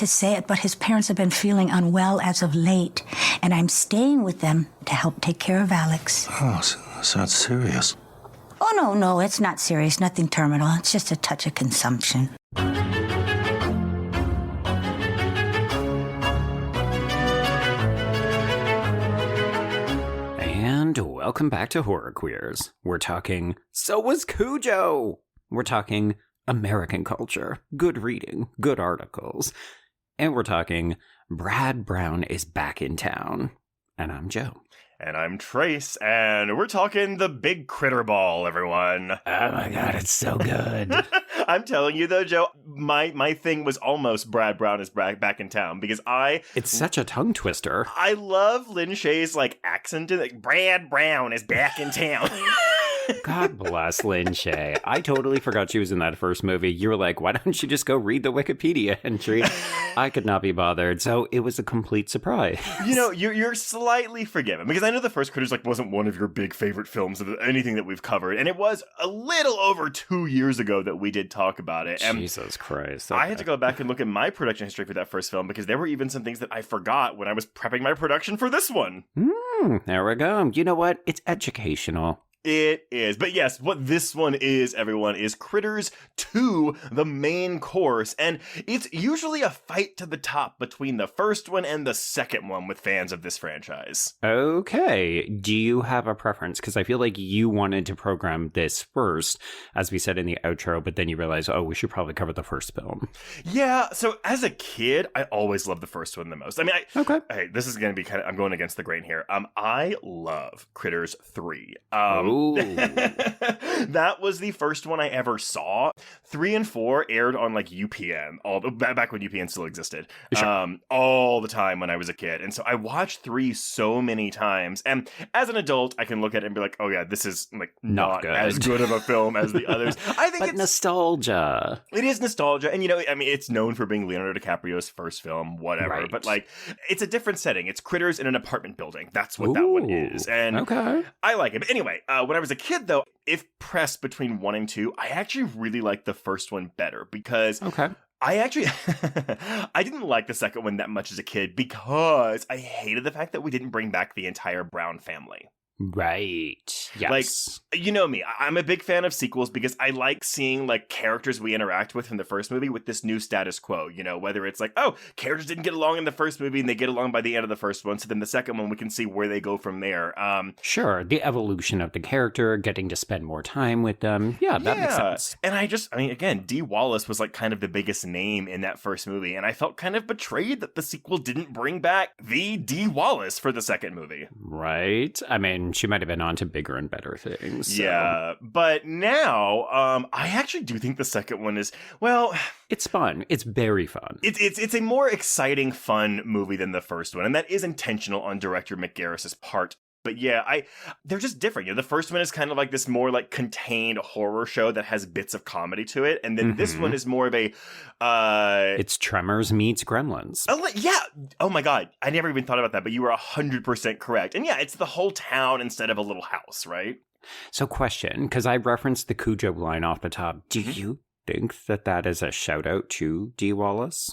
to say it, but his parents have been feeling unwell as of late, and I'm staying with them to help take care of Alex. Oh, so it's serious. Oh, no, it's not serious. Nothing terminal. It's just a touch of consumption. And welcome back to Horror Queers. We're talking So Was Cujo. We're talking American culture, good reading, good articles. And we're talking Brad Brown is back in town. And I'm Joe. And I'm Trace, and we're talking the big critter ball, everyone. Oh my god, it's so good. I'm telling you though, Joe, my thing was almost Brad Brown is back in town, because It's such a tongue twister. I love Lin Shaye's, accent, Brad Brown is back in town. God bless Lin Shaye. I totally forgot she was in that first movie. You were like, why don't you just go read the Wikipedia entry? I could not be bothered, so it was a complete surprise. You know, you're slightly forgiven, because I know the first Critters wasn't one of your big favorite films of anything that we've covered, and it was a little over 2 years ago that we did talk about it. And Jesus Christ. Okay. I had to go back and look at my production history for that first film, because there were even some things that I forgot when I was prepping my production for this one. There we go. You know what? It's educational. It is. But yes, what this one is, everyone, is Critters 2, the main course. And it's usually a fight to the top between the first one and the second one with fans of this franchise. Okay. Do you have a preference? Because I feel like you wanted to program this first, as we said in the outro, but then you realized, oh, we should probably cover the first film. Yeah, so as a kid, I always loved the first one the most. I mean, hey, this is going to be I'm going against the grain here. I love Critters 3. That was the first one I ever saw. 3 and 4 aired on UPN, back when UPN still existed, sure. All the time when I was a kid. And so I watched 3 so many times. And as an adult, I can look at it and be like, oh yeah, this is not good. as good of a film as the others. I think it's nostalgia. It is nostalgia. And it's known for being Leonardo DiCaprio's first film, whatever. Right. But it's a different setting. It's critters in an apartment building. That's what that one is. And I like it. But anyway, when I was a kid, though, if pressed between 1 and 2, I actually really liked the first one better, because I actually I didn't like the second one that much as a kid, because I hated the fact that we didn't bring back the entire Brown family. Right. Yes. You know me. I'm a big fan of sequels, because I like seeing characters we interact with from the first movie with this new status quo. Whether it's characters didn't get along in the first movie and they get along by the end of the first one, so then the second one we can see where they go from there. Sure, the evolution of the character, getting to spend more time with them. Yeah, that makes sense. And again, Dee Wallace was kind of the biggest name in that first movie, and I felt kind of betrayed that the sequel didn't bring back the Dee Wallace for the second movie. Right. I mean, she might have been on to bigger and better things. So. Yeah, but now, I actually do think the second one is, it's fun. It's very fun. It's a more exciting, fun movie than the first one, and that is intentional on director Mick Garris' part. But yeah, they're just different. The first one is kind of like this more contained horror show that has bits of comedy to it, and then this one is more of a it's Tremors meets Gremlins. Yeah. Oh my god, I never even thought about that, but you were 100% correct. And yeah, it's the whole town instead of a little house, right? So question, because I referenced the Cujo line off the top. Do you think that is a shout out to Dee Wallace?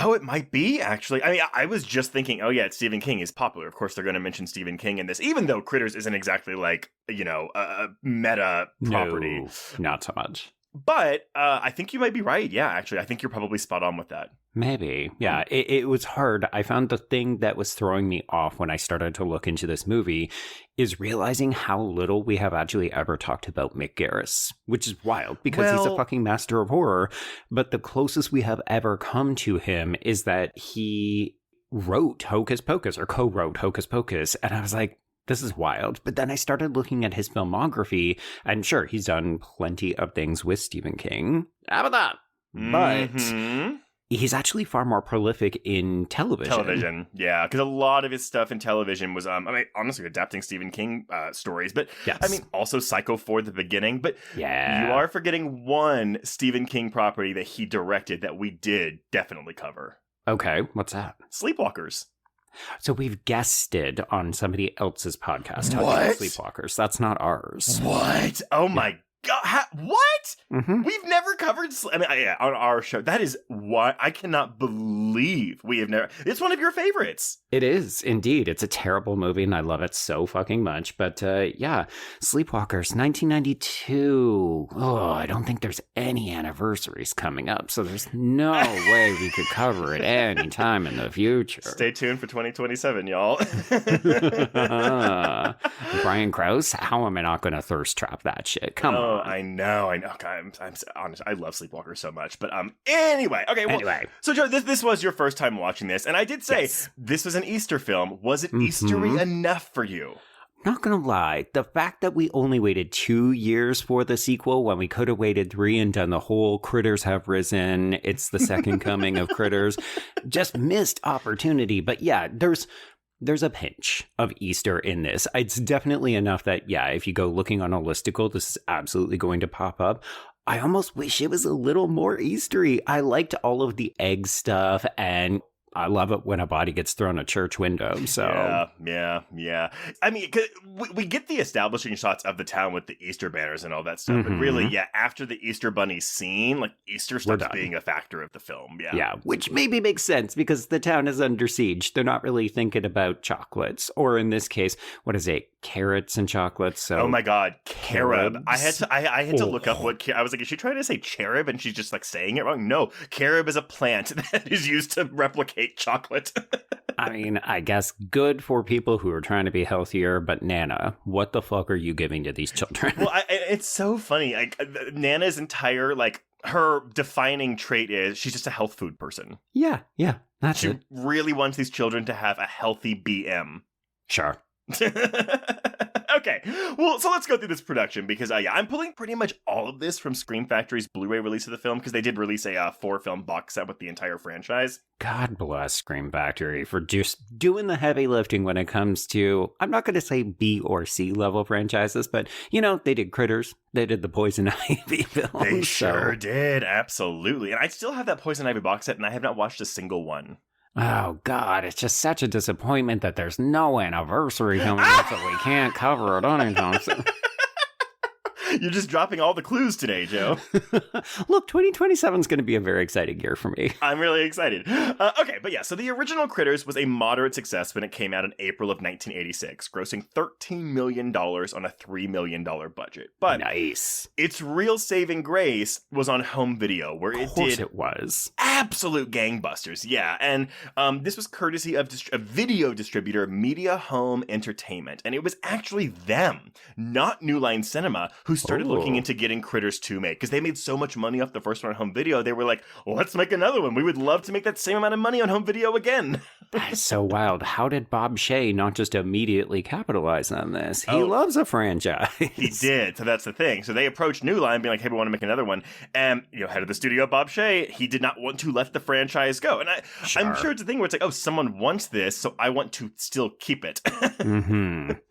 Oh, it might be, actually. I mean, I was just thinking, oh yeah, it's Stephen King is popular. Of course, they're going to mention Stephen King in this, even though Critters isn't exactly a meta property. No, not so much. But I think you might be right. Yeah, actually, I think you're probably spot on with that. Maybe. Yeah, it was hard. I found the thing that was throwing me off when I started to look into this movie is realizing how little we have actually ever talked about Mick Garris, which is wild because he's a fucking master of horror. But the closest we have ever come to him is that he wrote Hocus Pocus or co-wrote Hocus Pocus. And I was like, this is wild. But then I started looking at his filmography, and sure, he's done plenty of things with Stephen King. How about that? But he's actually far more prolific in television. Yeah, because a lot of his stuff in television was, honestly, adapting Stephen King stories. But, yes. Also Psycho 4, The Beginning. But yeah, you are forgetting one Stephen King property that he directed that we did definitely cover. Okay, what's that? Sleepwalkers. So we've guested on somebody else's podcast talking about Sleepwalkers. That's not ours. What? Oh my What? Mm-hmm. We've never covered. On our show. That is what I cannot believe we have never. It's one of your favorites. It is indeed. It's a terrible movie, and I love it so fucking much. But yeah, Sleepwalkers, 1992. Oh, I don't think there's any anniversaries coming up, so there's no way we could cover it any time in the future. Stay tuned for 2027, y'all. Brian Krause, how am I not going to thirst trap that shit? Come on. I know. God, I'm honest. I love Sleepwalkers so much. But anyway, okay. Well, anyway, so Joe, this was your first time watching this, and I did say this was an Easter film. Was it Eastery enough for you? Not gonna lie, the fact that we only waited 2 years for the sequel when we could have waited 3 and done the whole Critters Have Risen, it's the second coming of Critters, just missed opportunity. But yeah, there's a pinch of Easter in this. It's definitely enough that, yeah, if you go looking on a listicle, this is absolutely going to pop up. I almost wish it was a little more Eastery. I liked all of the egg stuff, and I love it when a body gets thrown a church window. So yeah. I mean, we get the establishing shots of the town with the Easter banners and all that stuff, but really, yeah, after the Easter bunny scene, like Easter stops being a factor of the film. Yeah, which maybe makes sense because the town is under siege. They're not really thinking about chocolates, or in this case, what is it? Carrots and chocolates. So oh my god, carob. I had to look up what I was like, is she trying to say cherub and she's just like saying it wrong? No, carob is a plant that is used to replicate chocolate. I mean, I guess good for people who are trying to be healthier, but Nana, what the fuck are you giving to these children? Well, it's so funny. Like Nana's entire her defining trait is she's just a health food person. Yeah, that's she it. really wants these children to have a healthy BM. Sure. Okay, well, so let's go through this production because I'm pulling pretty much all of this from Scream Factory's Blu-ray release of the film because they did release a 4-film box set with the entire franchise. God bless Scream Factory for just doing the heavy lifting when it comes to, I'm not going to say B or C level franchises, but, they did Critters. They did the Poison Ivy film. They sure did, absolutely. And I still have that Poison Ivy box set, and I have not watched a single one. Oh, God, it's just such a disappointment that there's no anniversary coming up, so we can't cover it anytime soon. You're just dropping all the clues today, Joe. Look, 2027 is going to be a very exciting year for me. I'm really excited. Okay, but yeah, so the original Critters was a moderate success when it came out in April of 1986, grossing $13 million on a $3 million budget. But nice. Its real saving grace was on home video, where it did it was absolute gangbusters. Yeah, and this was courtesy of a video distributor, Media Home Entertainment, and it was actually them, not New Line Cinema, who started looking into getting Critters 2 made, because they made so much money off the first one on home video. They were like, well, let's make another one. We would love to make that same amount of money on home video again. That's so wild. How did Bob Shea not just immediately capitalize on this? He loves a franchise. He did. So that's the thing. So they approached New Line being like, hey, we want to make another one. And, head of the studio, Bob Shea, he did not want to let the franchise go. And I'm sure it's a thing where it's like, oh, someone wants this, so I want to still keep it.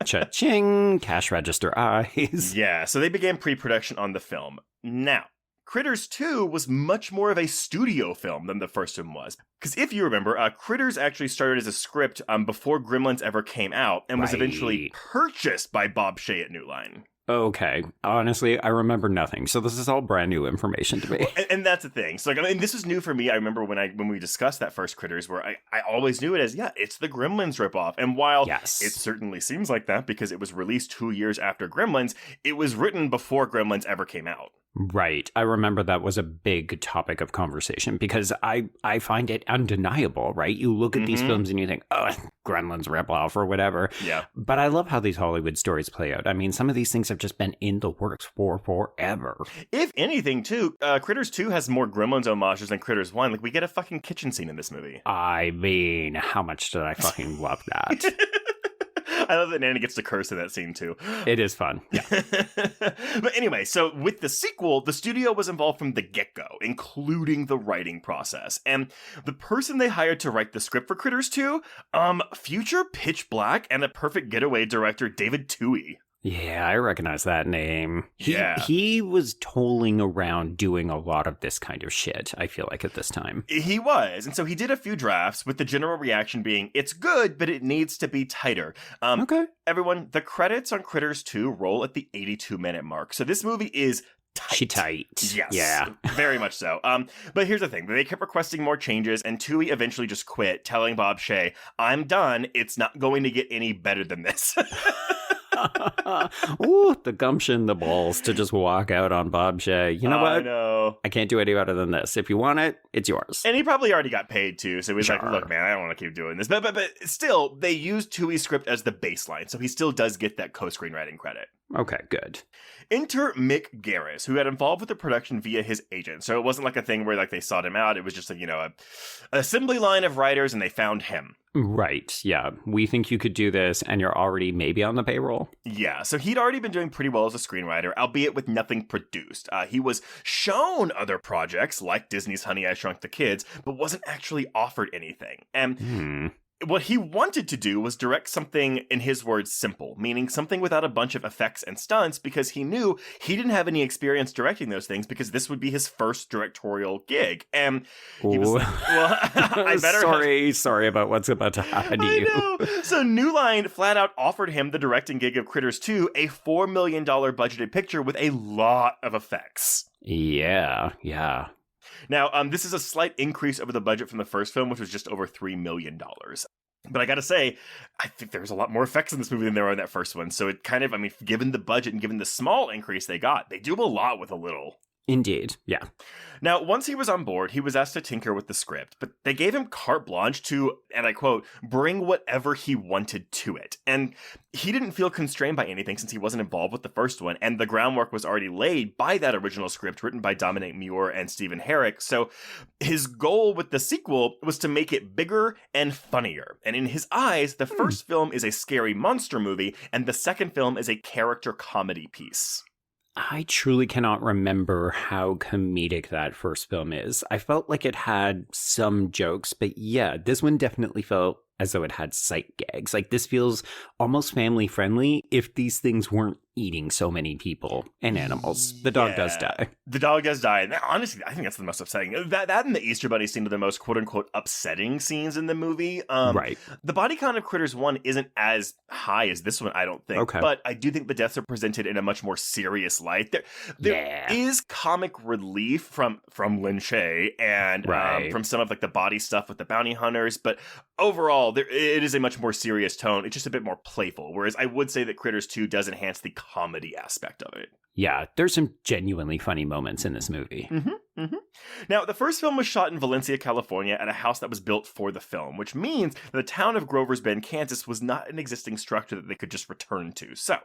Cha-ching, cash register eyes. Yeah, so they began pre-production on the film. Now, Critters 2 was much more of a studio film than the first one was. Because if you remember, Critters actually started as a script before Gremlins ever came out and was eventually purchased by Bob Shea at New Line. Okay. Honestly, I remember nothing. So this is all brand new information to me. And that's the thing. So this was new for me. I remember when we discussed that first Critters, where I always knew it as, it's the Gremlins ripoff. And while it certainly seems like that because it was released 2 years after Gremlins, it was written before Gremlins ever came out. Right. I remember that was a big topic of conversation because I find it undeniable, right? You look at these films and you think, oh, Gremlins ripoff or whatever. Yeah. But I love how these Hollywood stories play out. I mean, some of these things have just been in the works for forever. If anything, too, Critters 2 has more Gremlins homages than Critters 1. Like, we get a fucking kitchen scene in this movie. I mean, how much did I fucking love that? I love that Nana gets to curse in that scene, too. It is fun. Yeah. But anyway, so with the sequel, the studio was involved from the get-go, including the writing process. And the person they hired to write the script for Critters 2, future Pitch Black and A Perfect Getaway director David Twohy. Yeah, I recognize that name. Yeah. He was tolling around doing a lot of this kind of shit, I feel like, at this time. He was. And so he did a few drafts with the general reaction being, it's good, but it needs to be tighter. Okay. Everyone, the credits on Critters 2 roll at the 82-minute mark. So this movie is tight. Yes. Yeah. Very much so. But here's the thing. They kept requesting more changes, and Tui eventually just quit, telling Bob Shaye, I'm done. It's not going to get any better than this. Ooh, the gumption, the balls to just walk out on Bob Shaye. You know what? I know. I can't do any better than this. If you want it, it's yours. And he probably already got paid too, so he's Sure. like, look, man, I don't want to keep doing this. But still, they used Tui's script as the baseline, so he still does get that co-screenwriting credit. Okay, good. Enter Mick Garris, who got involved with the production via his agent. So it wasn't like a thing where like they sought him out. It was just a assembly line of writers, and they found him. Right, yeah. We think you could do this, and you're already maybe on the payroll. Yeah, so he'd already been doing pretty well as a screenwriter, albeit with nothing produced. He was shown other projects, like Disney's Honey, I Shrunk the Kids, but wasn't actually offered anything. And what he wanted to do was direct something, in his words, simple, meaning something without a bunch of effects and stunts, because he knew he didn't have any experience directing those things, because this would be his first directorial gig. And he was like, well, I better Sorry about what's about to happen to you. I know. So New Line flat out offered him the directing gig of Critters 2, a $4 million budgeted picture with a lot of effects. Yeah. Now, this is a slight increase over the budget from the first film, which was just over $3 million. But I gotta say, I think there's a lot more effects in this movie than there are in that first one. So it kind of, given the budget and given the small increase they got, they do a lot with a little. Indeed, yeah. Now, once he was on board, he was asked to tinker with the script, but they gave him carte blanche to, and I quote, bring whatever he wanted to it. And he didn't feel constrained by anything since he wasn't involved with the first one, and the groundwork was already laid by that original script written by Dominic Muir and Stephen Herrick. So his goal with the sequel was to make it bigger and funnier. And in his eyes, the first film is a scary monster movie, and the second film is a character comedy piece. I truly cannot remember how comedic that first film is. I felt like it had some jokes, but yeah, this one definitely felt as though it had sight gags. Like, this feels almost family friendly if these things weren't eating so many people and animals. The dog does die. The dog does die. And honestly, I think that's the most upsetting. That and the Easter Bunny scene are the most quote-unquote upsetting scenes in the movie. Right. The body count of Critters 1 isn't as high as this one, I don't think. Okay. But I do think the deaths are presented in a much more serious light. There is comic relief from Lin Shaye and from some of like the body stuff with the bounty hunters. But overall, it is a much more serious tone. It's just a bit more playful. Whereas I would say that Critters 2 does enhance the comedy aspect of it. Yeah, there's some genuinely funny moments in this movie. Now, the first film was shot in Valencia, California, at a house that was built for the film, which means that the town of Grover's Bend, Kansas, was not an existing structure that they could just return to. So,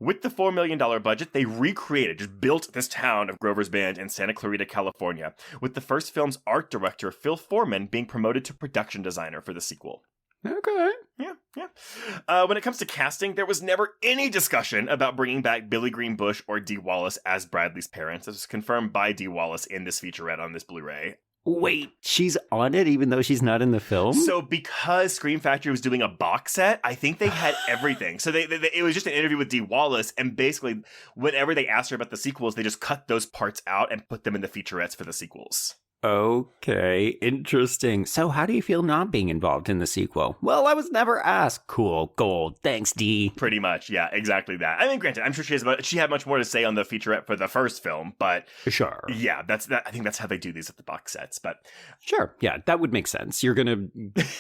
with the $4 million budget, they just built this town of Grover's Bend in Santa Clarita, California, with the first film's art director, Phil Foreman, being promoted to production designer for the sequel. Okay. Yeah. When it comes to casting, there was never any discussion about bringing back Billy Green Bush or Dee Wallace as Bradley's parents. This was confirmed by Dee Wallace in this featurette on this Blu-ray. Wait, she's on it even though she's not in the film? So because Scream Factory was doing a box set, I think they had everything. So it was just an interview with Dee Wallace, and basically whenever they asked her about the sequels, they just cut those parts out and put them in the featurettes for the sequels. Okay, interesting. So how do you feel not being involved in the sequel? Well, I was never asked. Cool, gold. Thanks, Dee. Pretty much, yeah, exactly that. I mean, granted, I'm sure she had much more to say on the featurette for the first film, but sure. Yeah, I think that's how they do these at the box sets. But sure, yeah, that would make sense. You're gonna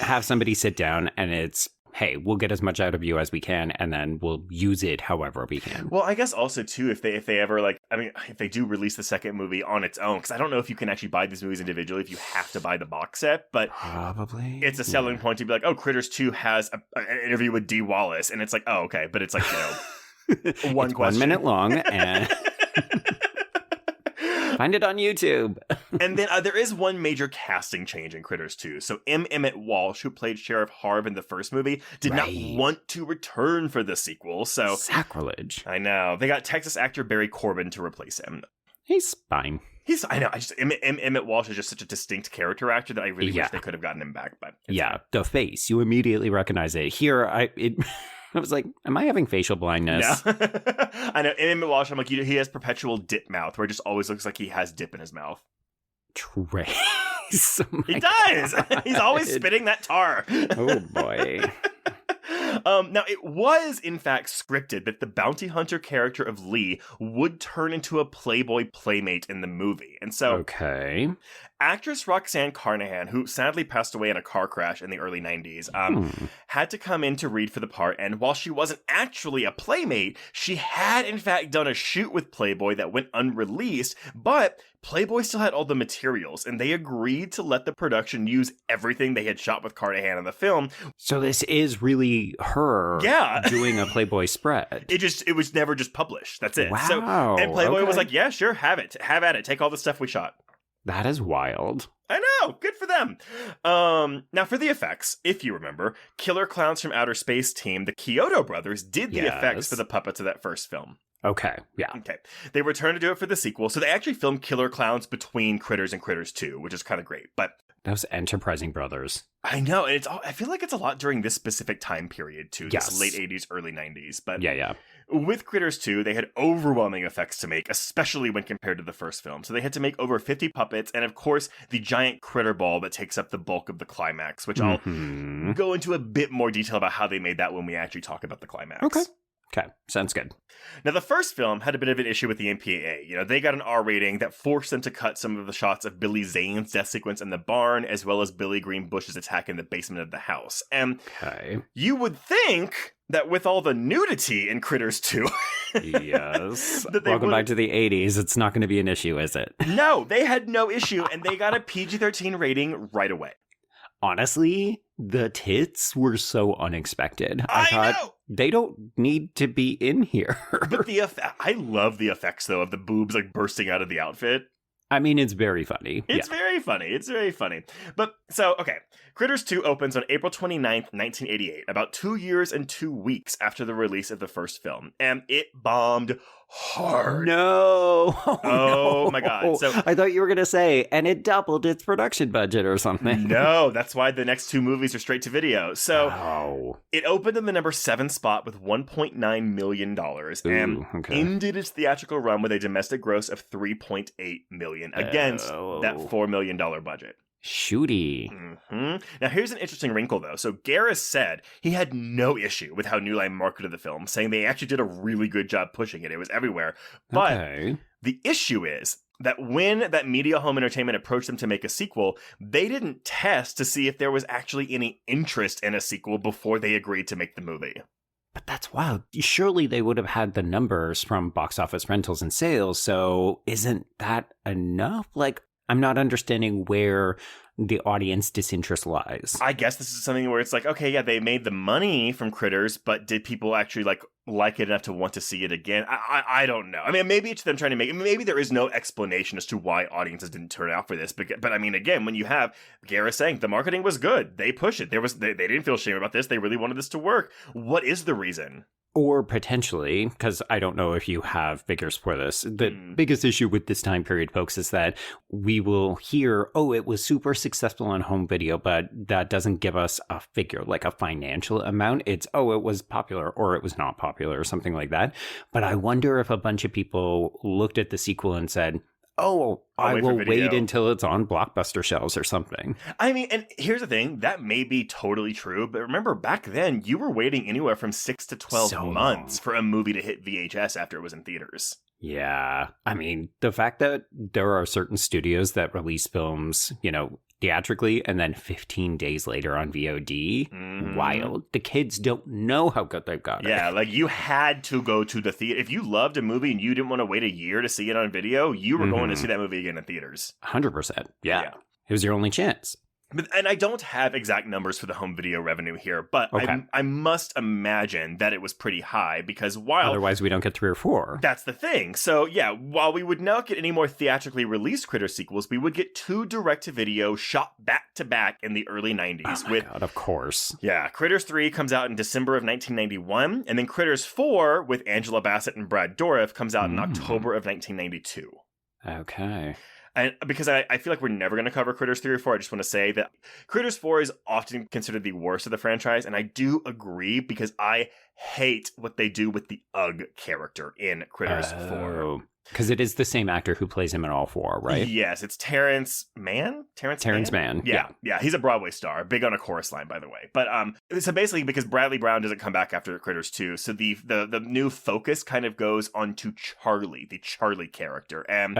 have somebody sit down, and it's, hey, we'll get as much out of you as we can, and then we'll use it however we can. Well, I guess also, too, if they ever, if they do release the second movie on its own, because I don't know if you can actually buy these movies individually if you have to buy the box set, but probably it's a selling point to be like, oh, Critters 2 has an interview with Dee Wallace, and it's like, oh, okay, but it's like, one question. 1 minute long, and find it on YouTube. And then there is one major casting change in Critters 2. So Emmett Walsh, who played Sheriff Harv in the first movie, did not want to return for the sequel. So sacrilege. I know. They got Texas actor Barry Corbin to replace him. He's fine. I know. Emmett Walsh is just such a distinct character actor that I really wish they could have gotten him back. But the face, you immediately recognize it. Here, I was like, am I having facial blindness? No. I know. In Walsh, I'm like, he has perpetual dip mouth, where it just always looks like he has dip in his mouth. Trace. He does. He's always spitting that tar. Oh, boy. Now, it was, in fact, scripted that the bounty hunter character of Lee would turn into a Playboy playmate in the movie. And so, okay. Actress Roxanne Carnahan, who sadly passed away in a car crash in the early 90s, had to come in to read for the part. And while she wasn't actually a playmate, she had, in fact, done a shoot with Playboy that went unreleased. But Playboy still had all the materials, and they agreed to let the production use everything they had shot with Carnahan in the film. So this is really her doing a Playboy spread. It was never just published. That's it. Wow. So, and Playboy was like, yeah, sure, have it. Have at it. Take all the stuff we shot. That is wild. I know. Good for them. Now, for the effects, if you remember, Killer Clowns from Outer Space team, the Chiodo Brothers, did the effects for the puppets of that first film. Okay, yeah. Okay. They returned to do it for the sequel, so they actually filmed Killer Clowns between Critters and Critters 2, which is kind of great. But those enterprising brothers. I know, and I feel like it's a lot during this specific time period, too. Yes. This late 80s, early 90s. But yeah. With Critters 2, they had overwhelming effects to make, especially when compared to the first film. So they had to make over 50 puppets, and of course, the giant critter ball that takes up the bulk of the climax, which I'll go into a bit more detail about how they made that when we actually talk about the climax. Okay, sounds good. Now, the first film had a bit of an issue with the MPAA. You know, they got an R rating that forced them to cut some of the shots of Billy Zane's death sequence in the barn, as well as Billy Green Bush's attack in the basement of the house. And you would think that with all the nudity in Critters 2... yes. Welcome back to the 80s. It's not going to be an issue, is it? No, they had no issue, and they got a PG-13 rating right away. Honestly, the tits were so unexpected. I thought know! They don't need to be in here. But I love the effects, though, of the boobs like bursting out of the outfit. I mean, it's very funny. It's very funny. It's very funny. But, so, okay. Critters 2 opens on April 29th, 1988, about 2 years and 2 weeks after the release of the first film. And it bombed hard. No. Oh my God. So I thought you were going to say, and it doubled its production budget or something. No, that's why the next two movies are straight to video. So it opened in the number 7 spot with $1.9 million and ended its theatrical run with a domestic gross of $3.8 million against that $4 million budget. Shooty. Now, here's an interesting wrinkle, though. So, Garris said he had no issue with how New Line marketed the film, saying they actually did a really good job pushing it. It was everywhere. But the issue is that when that Media Home Entertainment approached them to make a sequel, they didn't test to see if there was actually any interest in a sequel before they agreed to make the movie. But that's wild. Surely they would have had the numbers from box office rentals and sales, so isn't that enough? Like, I'm not understanding where the audience disinterest lies. I guess this is something where it's like, okay, yeah, they made the money from Critters, but did people actually like it enough to want to see it again? I don't know. I mean, maybe it's them trying to maybe there is no explanation as to why audiences didn't turn out for this. But I mean, again, when you have Garris saying the marketing was good, they push it. They didn't feel shame about this. They really wanted this to work. What is the reason? Or potentially, because I don't know if you have figures for this, the biggest issue with this time period, folks, is that we will hear, oh, it was super successful on home video, but that doesn't give us a figure, like a financial amount. It's, oh, it was popular or it was not popular or something like that. But I wonder if a bunch of people looked at the sequel and said, oh, I will wait until it's on Blockbuster shelves or something. I mean, and here's the thing, that may be totally true, but remember back then, you were waiting anywhere from 6 to 12 months for a movie to hit VHS after it was in theaters. Yeah. I mean, the fact that there are certain studios that release films, theatrically and then 15 days later on VOD, wild. The kids don't know how good they've got it. Yeah, like you had to go to the theater. If you loved a movie and you didn't want to wait a year to see it on video, you were going to see that movie again in theaters. 100%. Yeah. It was your only chance. And I don't have exact numbers for the home video revenue here, but I must imagine that it was pretty high because otherwise we don't get 3 or 4. That's the thing. So yeah, while we would not get any more theatrically released Critter sequels, we would get 2 direct-to-video shot back-to-back in the early 90s. Oh my God, of course. Yeah, Critters 3 comes out in December of 1991, and then Critters 4 with Angela Bassett and Brad Dourif comes out in October of 1992. Okay. And because I feel like we're never going to cover Critters 3 or 4, I just want to say that Critters 4 is often considered the worst of the franchise, and I do agree because I hate what they do with the Ugg character in Critters 4. Because it is the same actor who plays him in all 4, right? Yes, it's Terrence Mann? Terrence Mann. Yeah, he's a Broadway star, big on a chorus line, by the way. But so basically, because Bradley Brown doesn't come back after Critters 2, so the new focus kind of goes onto Charlie, the Charlie character. And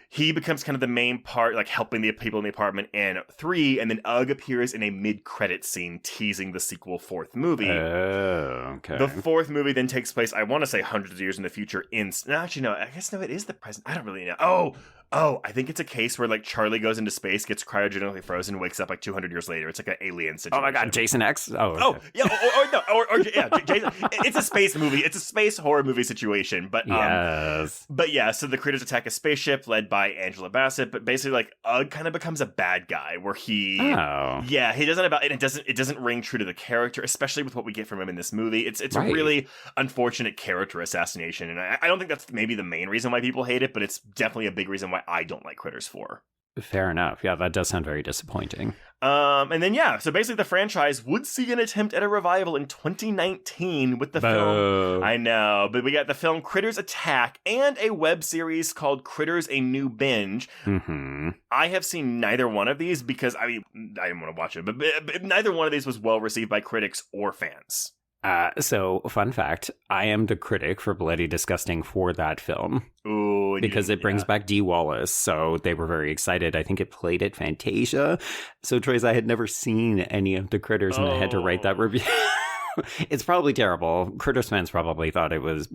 he becomes kind of the main part, like helping the people in the apartment in 3, and then Ugg appears in a mid-credit scene teasing the sequel 4th movie. The 4th movie then takes place, I want to say hundreds of years in the future actually, no, I guess no, it is the present. I don't really know. Oh, I think it's a case where like Charlie goes into space, gets cryogenically frozen, wakes up like 200 years later. It's like an alien situation. Oh my God, Jason X? Oh, yeah. Jason. It's a space movie. It's a space horror movie situation. But yes. But yeah, so the critters attack a spaceship led by Angela Bassett. But basically, like Ugg kind of becomes a bad guy, where he doesn't it doesn't ring true to the character, especially with what we get from him in this movie. It's a really unfortunate character assassination, and I don't think that's maybe the main reason why people hate it, but it's definitely a big reason why I don't like Critters 4. Fair enough. Yeah, that does sound very disappointing. And then, so basically the franchise would see an attempt at a revival in 2019 with the film. I know, but we got the film Critters Attack and a web series called Critters: A New Binge. Mm-hmm. I have seen neither one of these because, I didn't want to watch it, but neither one of these was well received by critics or fans. So, fun fact, I am the critic for Bloody Disgusting for that film. Ooh, because it brings back Dee Wallace, so they were very excited. I think it played at Fantasia. So, Troy's, I had never seen any of the Critters, and I had to write that review. It's probably terrible. Critters fans probably thought it was,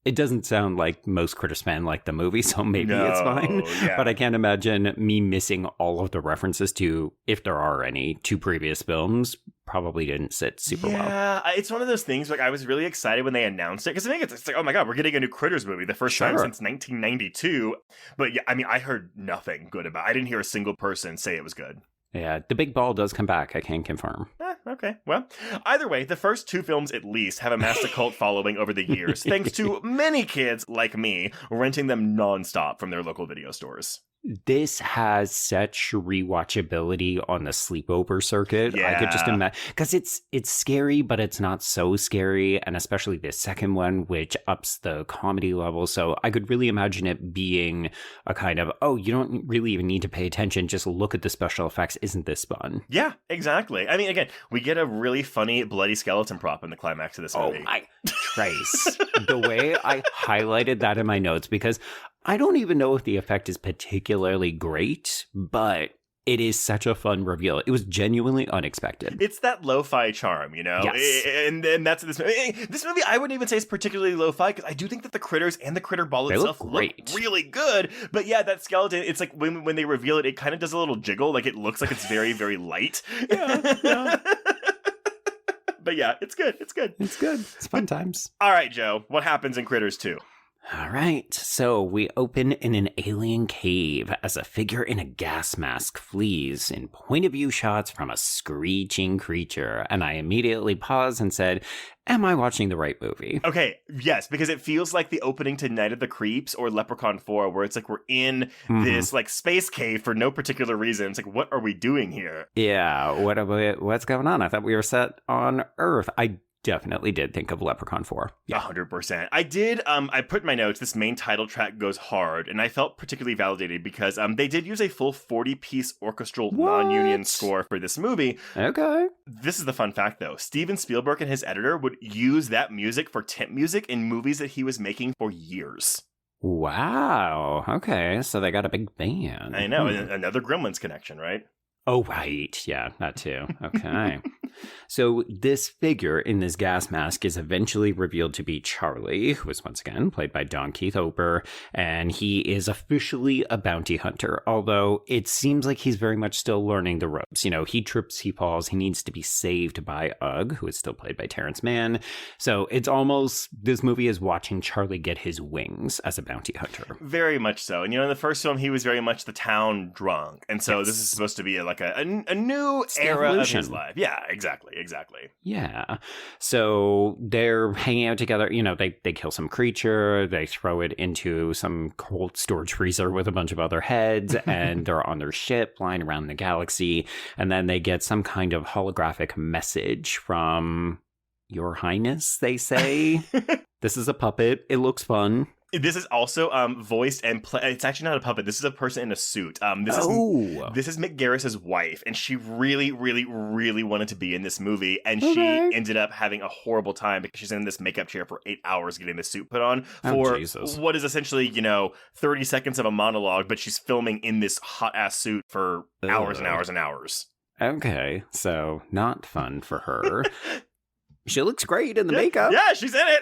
it doesn't sound like most Critters fan like the movie, so maybe it's fine. Yeah. But I can't imagine me missing all of the references to, if there are any, to previous films. Probably didn't sit super well. Yeah, it's one of those things, like, I was really excited when they announced it, because I think it's like, oh my God, we're getting a new Critters movie, the first time since 1992. But yeah, I heard nothing good about it. I didn't hear a single person say it was good. Yeah, the big ball does come back, I can confirm. Okay. Well, either way, the first 2 films at least have amassed a cult following over the years, thanks to many kids like me renting them nonstop from their local video stores. This has such rewatchability on the sleepover circuit. Yeah. I could just imagine, because it's scary, but it's not so scary, and especially the second one, which ups the comedy level. So I could really imagine it being a kind of, you don't really even need to pay attention, just look at the special effects. Isn't this fun? Yeah, exactly. I mean, again, we get a really funny bloody skeleton prop in the climax of this movie. Oh my Trace. The way I highlighted that in my notes, because I don't even know if the effect is particularly great, but it is such a fun reveal. It was genuinely unexpected. It's that lo-fi charm, you know? Yes. And this movie. This movie, I wouldn't even say is particularly lo-fi, because I do think that the critters and the critter ball itself look really good. But yeah, that skeleton, it's like when they reveal it, it kind of does a little jiggle. Like, it looks like it's very, very light. Yeah. But yeah, it's good. It's good. It's fun times. All right, Joe, what happens in Critters 2? All right, so we open in an alien cave as a figure in a gas mask flees in point-of-view shots from a screeching creature, and I immediately paused and said, am I watching the right movie? Okay, yes, because it feels like the opening to Night of the Creeps or Leprechaun 4, where it's like we're in this like space cave for no particular reason. It's like, what are we doing here? Yeah, what's going on? I thought we were set on Earth. I definitely did think of Leprechaun 4. Yeah. 100%. I did, I put in my notes, this main title track goes hard, and I felt particularly validated because they did use a full 40-piece orchestral non-union score for this movie. Okay. This is the fun fact, though. Steven Spielberg and his editor would use that music for temp music in movies that he was making for years. Wow. Okay, so they got a big band. I know, another Gremlins connection, right? Oh, right. Yeah, that too. Okay. So this figure in this gas mask is eventually revealed to be Charlie, who is once again played by Don Keith Oper, and he is officially a bounty hunter, although it seems like he's very much still learning the ropes. You know, he trips, he falls, he needs to be saved by Ugg, who is still played by Terrence Mann. So it's almost, this movie is watching Charlie get his wings as a bounty hunter. Very much so. And, you know, in the first film, he was very much the town drunk. And so this is supposed to be like a new era of his life. Yeah, exactly. Exactly. Yeah. So they're hanging out together. You know, they kill some creature. They throw it into some cold storage freezer with a bunch of other heads. And they're on their ship flying around the galaxy. And then they get some kind of holographic message from Your Highness, they say. This is a puppet. It looks fun. This is also voiced and it's actually not a puppet. This is a person in a suit. This is Mick Garris' wife, and she really, really, really wanted to be in this movie, and she ended up having a horrible time because she's in this makeup chair for 8 hours getting the suit put on for what is essentially, 30 seconds of a monologue, but she's filming in this hot-ass suit for hours and hours and hours. Okay, so not fun for her. She looks great in the makeup. Yeah, she's in it.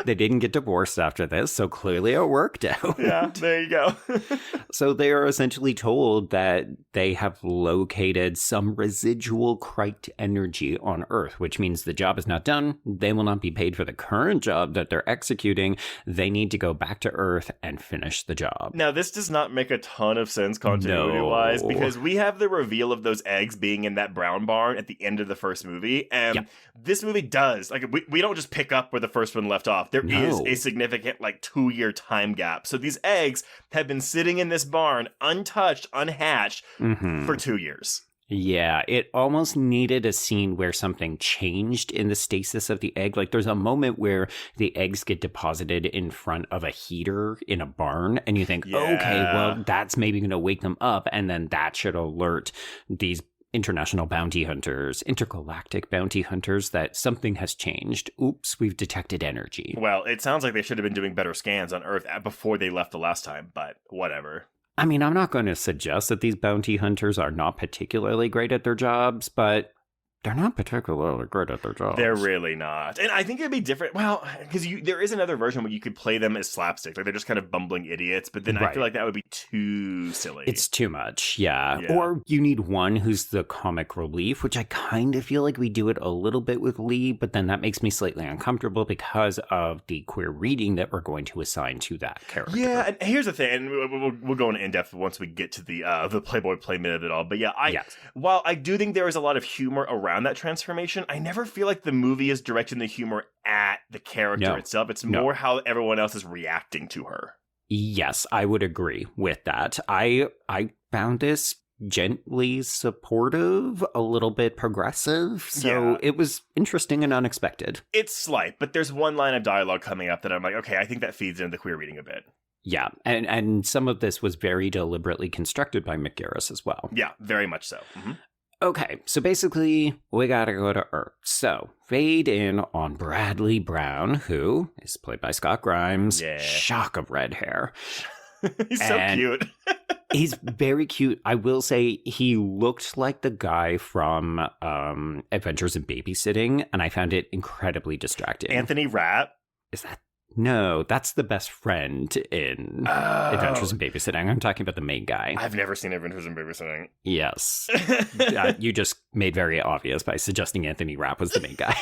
They didn't get divorced after this, so clearly it worked out. Yeah, there you go. So they are essentially told that they have located some residual Krite energy on Earth, which means the job is not done. They will not be paid for the current job that they're executing. They need to go back to Earth and finish the job. Now, this does not make a ton of sense continuity-wise, because we have the reveal of those eggs being in that brown barn at the end of the first movie, and this movie does we don't just pick up where the first one left off. There is a significant 2-year time gap, so these eggs have been sitting in this barn untouched, unhatched for 2 years. Yeah, it almost needed a scene where something changed in the stasis of the egg. Like there's a moment where the eggs get deposited in front of a heater in a barn, and you think, okay, well, that's maybe going to wake them up, and then that should alert these international bounty hunters, intergalactic bounty hunters, that something has changed. Oops, we've detected energy. Well, it sounds like they should have been doing better scans on Earth before they left the last time, but whatever. I mean, I'm not going to suggest that these bounty hunters are not particularly great at their jobs, but they're not particularly good at their jobs. They're really not. And I think it'd be different. Well, because there is another version where you could play them as slapstick. They're just kind of bumbling idiots. But then I feel like that would be too silly. It's too much, yeah. Or you need one who's the comic relief, which I kind of feel like we do it a little bit with Lee. But then that makes me slightly uncomfortable because of the queer reading that we're going to assign to that character. Yeah, and here's the thing. And we'll go into in-depth once we get to the Playboy play minute of it all. But while I do think there is a lot of humor around that transformation, I never feel like the movie is directing the humor at the character itself. It's more how everyone else is reacting to her. Yes, I would agree with that. I found this gently supportive, a little bit progressive, so it was interesting and unexpected. It's slight, but there's one line of dialogue coming up that I'm like, okay, I think that feeds into the queer reading a bit. Yeah, and some of this was very deliberately constructed by Mick Garris as well. Yeah, very much so. Mm-hmm. Okay, so basically, we gotta go to Earth. So, fade in on Bradley Brown, who is played by Scott Grimes. Yeah. Shock of red hair. He's so cute. He's very cute. I will say he looked like the guy from Adventures in Babysitting, and I found it incredibly distracting. Anthony Rapp? Is that... No, that's the best friend in Adventures in Babysitting. I'm talking about the main guy. I've never seen Adventures in Babysitting. Yes. You just made very obvious by suggesting Anthony Rapp was the main guy.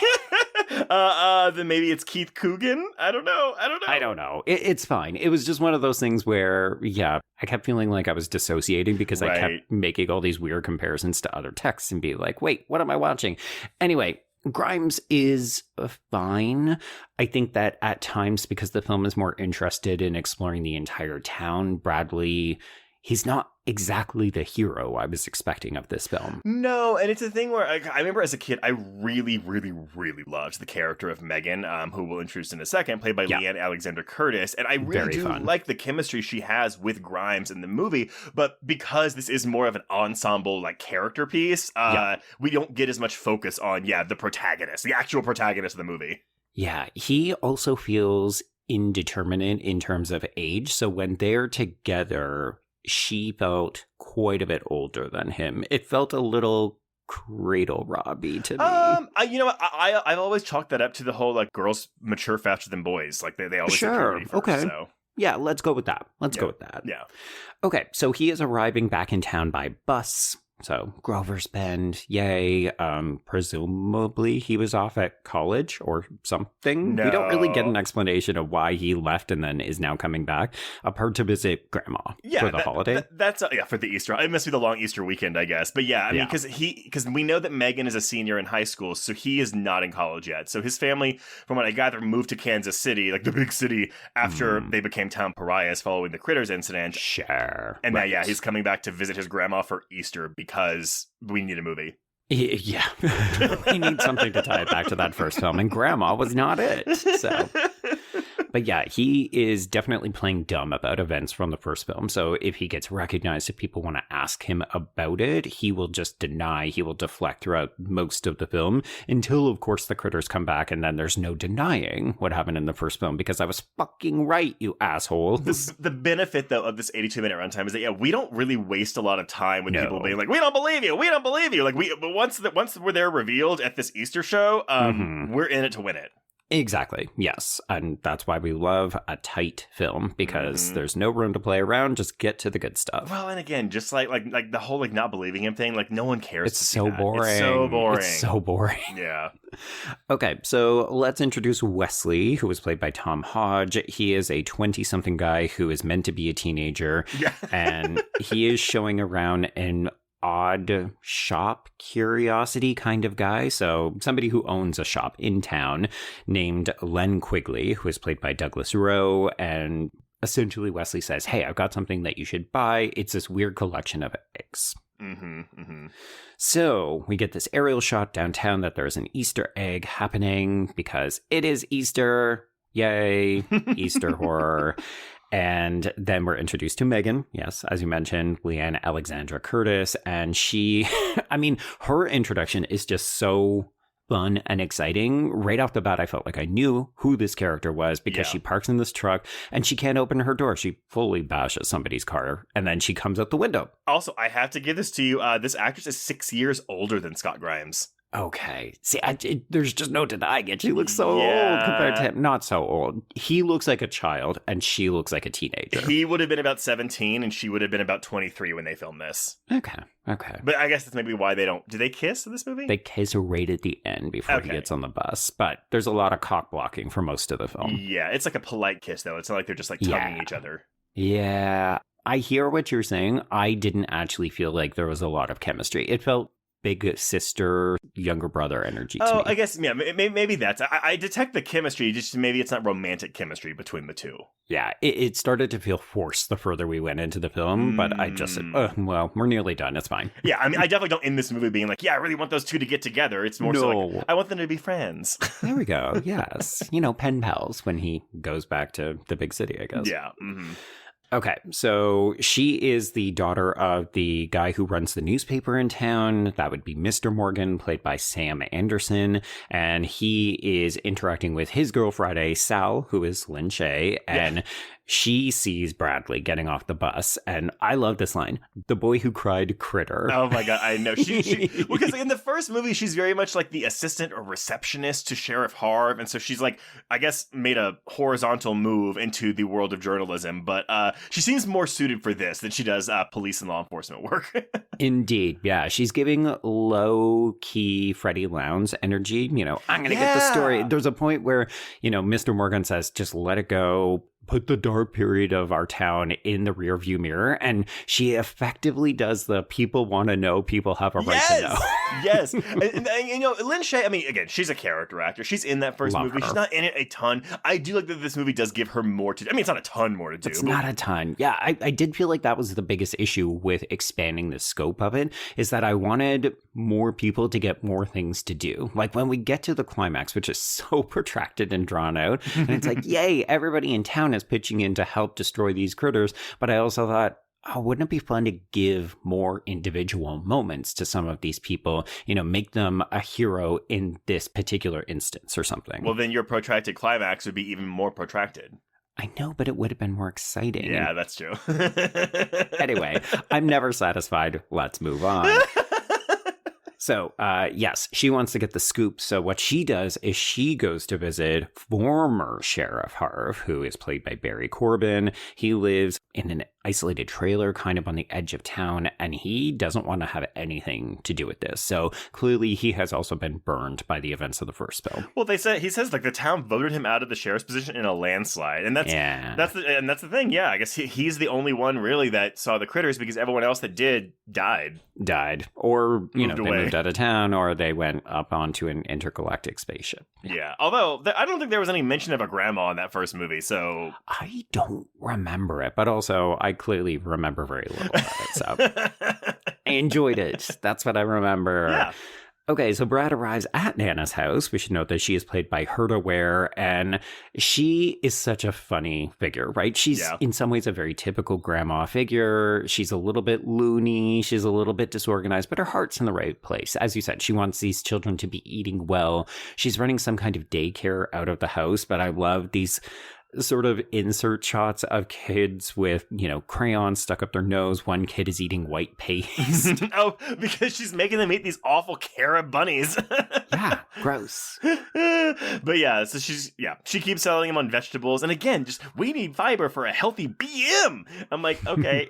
Then maybe it's Keith Coogan? I don't know. It's fine. It was just one of those things where, I kept feeling like I was dissociating because I kept making all these weird comparisons to other texts and be like, wait, what am I watching? Anyway, Grimes is fine. I think that at times, because the film is more interested in exploring the entire town, Bradley, he's not exactly the hero I was expecting of this film. No, and it's a thing where I remember as a kid, I really, really, really loved the character of Megan, who we'll introduce in a second, played by Leanne Alexander Curtis. And I really like the chemistry she has with Grimes in the movie. But because this is more of an ensemble character piece, we don't get as much focus on, the protagonist, the actual protagonist of the movie. Yeah, he also feels indeterminate in terms of age. So when they're together, she felt quite a bit older than him. It felt a little Cradle Robbie to me. I've always chalked that up to the whole girls mature faster than boys. They always sure. First, okay. So. Yeah, let's go with that. Go with that. Yeah. Okay, so he is arriving back in town by bus. So Grover's Bend, yay. Presumably he was off at college or something. No. We don't really get an explanation of why he left and then is now coming back, apart to visit grandma for the holiday. That's for the Easter. It must be the long Easter weekend, I guess. But yeah, I mean, because we know that Megan is a senior in high school, so he is not in college yet. So his family, from what I gather, moved to Kansas City, like the big city, after they became town pariahs following the Critters incident. Sure. And now, he's coming back to visit his grandma for Easter because we need a movie. Yeah. We need something to tie it back to that first film, and grandma was not it. So. But yeah, he is definitely playing dumb about events from the first film. So if he gets recognized, if people want to ask him about it, he will just deny, he will deflect throughout most of the film until, of course, the critters come back. And then there's no denying what happened in the first film because I was fucking right, you asshole. The benefit, though, of this 82-minute runtime is that, we don't really waste a lot of time with people being like, we don't believe you. We don't believe you. Like, but once they're revealed at this Easter show, we're in it to win it. Exactly. Yes. And that's why we love a tight film because there's no room to play around. Just get to the good stuff. Well, and again, just like the whole not believing him thing, no one cares. It's so boring. It's so boring. It's so boring. Yeah. Okay, so let's introduce Wesley, who was played by Tom Hodge. He is a 20-something guy who is meant to be a teenager. Yeah. And he is showing around an odd shop curiosity kind of guy. So somebody who owns a shop in town named Len Quigley, who is played by Douglas Rowe. And essentially Wesley says, hey, I've got something that you should buy. It's this weird collection of eggs. So we get this aerial shot downtown that there's an Easter egg happening because it is Easter. Yay. Easter horror. And then we're introduced to Megan, yes, as you mentioned, Leanne Alexandra Curtis. And she, her introduction is just so fun and exciting. Right off the bat, I felt like I knew who this character was because she parks in this truck and she can't open her door. She fully bashes somebody's car and then she comes out the window. Also, I have to give this to you. This actress is 6 years older than Scott Grimes. Okay. See, there's just no denying it. She looks so old compared to him. Not so old. He looks like a child, and she looks like a teenager. He would have been about 17, and she would have been about 23 when they filmed this. Okay. But I guess that's maybe why they don't... Do they kiss in this movie? They kiss right at the end before he gets on the bus. But there's a lot of cock blocking for most of the film. Yeah, it's like a polite kiss, though. It's not like they're just tugging each other. Yeah. I hear what you're saying. I didn't actually feel like there was a lot of chemistry. It felt big sister, younger brother energy to me. I guess, maybe that's... I detect the chemistry, just maybe it's not romantic chemistry between the two. Yeah, it started to feel forced the further we went into the film, but I just said, we're nearly done, it's fine. Yeah, I definitely don't end this movie being like, I really want those two to get together. It's more so like, I want them to be friends. There we go, yes. Pen pals when he goes back to the big city, I guess. Yeah, Okay, so she is the daughter of the guy who runs the newspaper in town. That would be Mr. Morgan, played by Sam Anderson. And he is interacting with his girl Friday, Sal, who is Lynn Shay. And she sees Bradley getting off the bus. And I love this line, the boy who cried critter. Oh my God, I know. Because in the first movie, she's very much like the assistant or receptionist to Sheriff Harv. And so she's I guess, made a horizontal move into the world of journalism. But she seems more suited for this than she does police and law enforcement work. Indeed. Yeah. She's giving low-key Freddie Lounds energy. I'm going to get the story. There's a point where, Mr. Morgan says, just let it go. Put the dark period of our town in the rearview mirror. And she effectively does the people want to know, people have a right to know. Yes. And Lynn Shay, again, she's a character actor. She's in that first movie. Her. She's not in it a ton. I do like that this movie does give her more to do. It's not a ton more to do. It's not a ton. Yeah, I did feel like that was the biggest issue with expanding the scope of it, is that I wanted more people to get more things to do. Like when we get to the climax, which is so protracted and drawn out, and it's like, yay, everybody in town is pitching in to help destroy these critters. But I also thought, wouldn't it be fun to give more individual moments to some of these people, make them a hero in this particular instance or something? Well, then your protracted climax would be even more protracted. I know, but it would have been more exciting. Yeah, that's true. Anyway, I'm never satisfied. Let's move on. So, yes, she wants to get the scoop. So what she does is she goes to visit former Sheriff Harv, who is played by Barry Corbin. He lives in an isolated trailer kind of on the edge of town, and he doesn't want to have anything to do with this. So clearly he has also been burned by the events of the first film. Well, he says like the town voted him out of the sheriff's position in a landslide, and that's the thing. Yeah, I guess he's the only one really that saw the critters, because everyone else that did died, or they away. moved out of town, or they went up onto an intergalactic spaceship. Yeah. Although I don't think there was any mention of a grandma in that first movie, so I don't remember it, but also I clearly remember very little about it, so I enjoyed it. That's what I remember. Yeah. Okay, so Brad arrives at Nana's house. We should note that she is played by Herta Ware, and she is such a funny figure, right? She's in some ways a very typical grandma figure. She's a little bit loony. She's a little bit disorganized, but her heart's in the right place. As you said, she wants these children to be eating well. She's running some kind of daycare out of the house, but I love these sort of insert shots of kids with, crayons stuck up their nose. One kid is eating white paste. Oh, because she's making them eat these awful carrot bunnies. Yeah, gross. But yeah, so she keeps selling them on vegetables. And again, we need fiber for a healthy BM. I'm like, okay,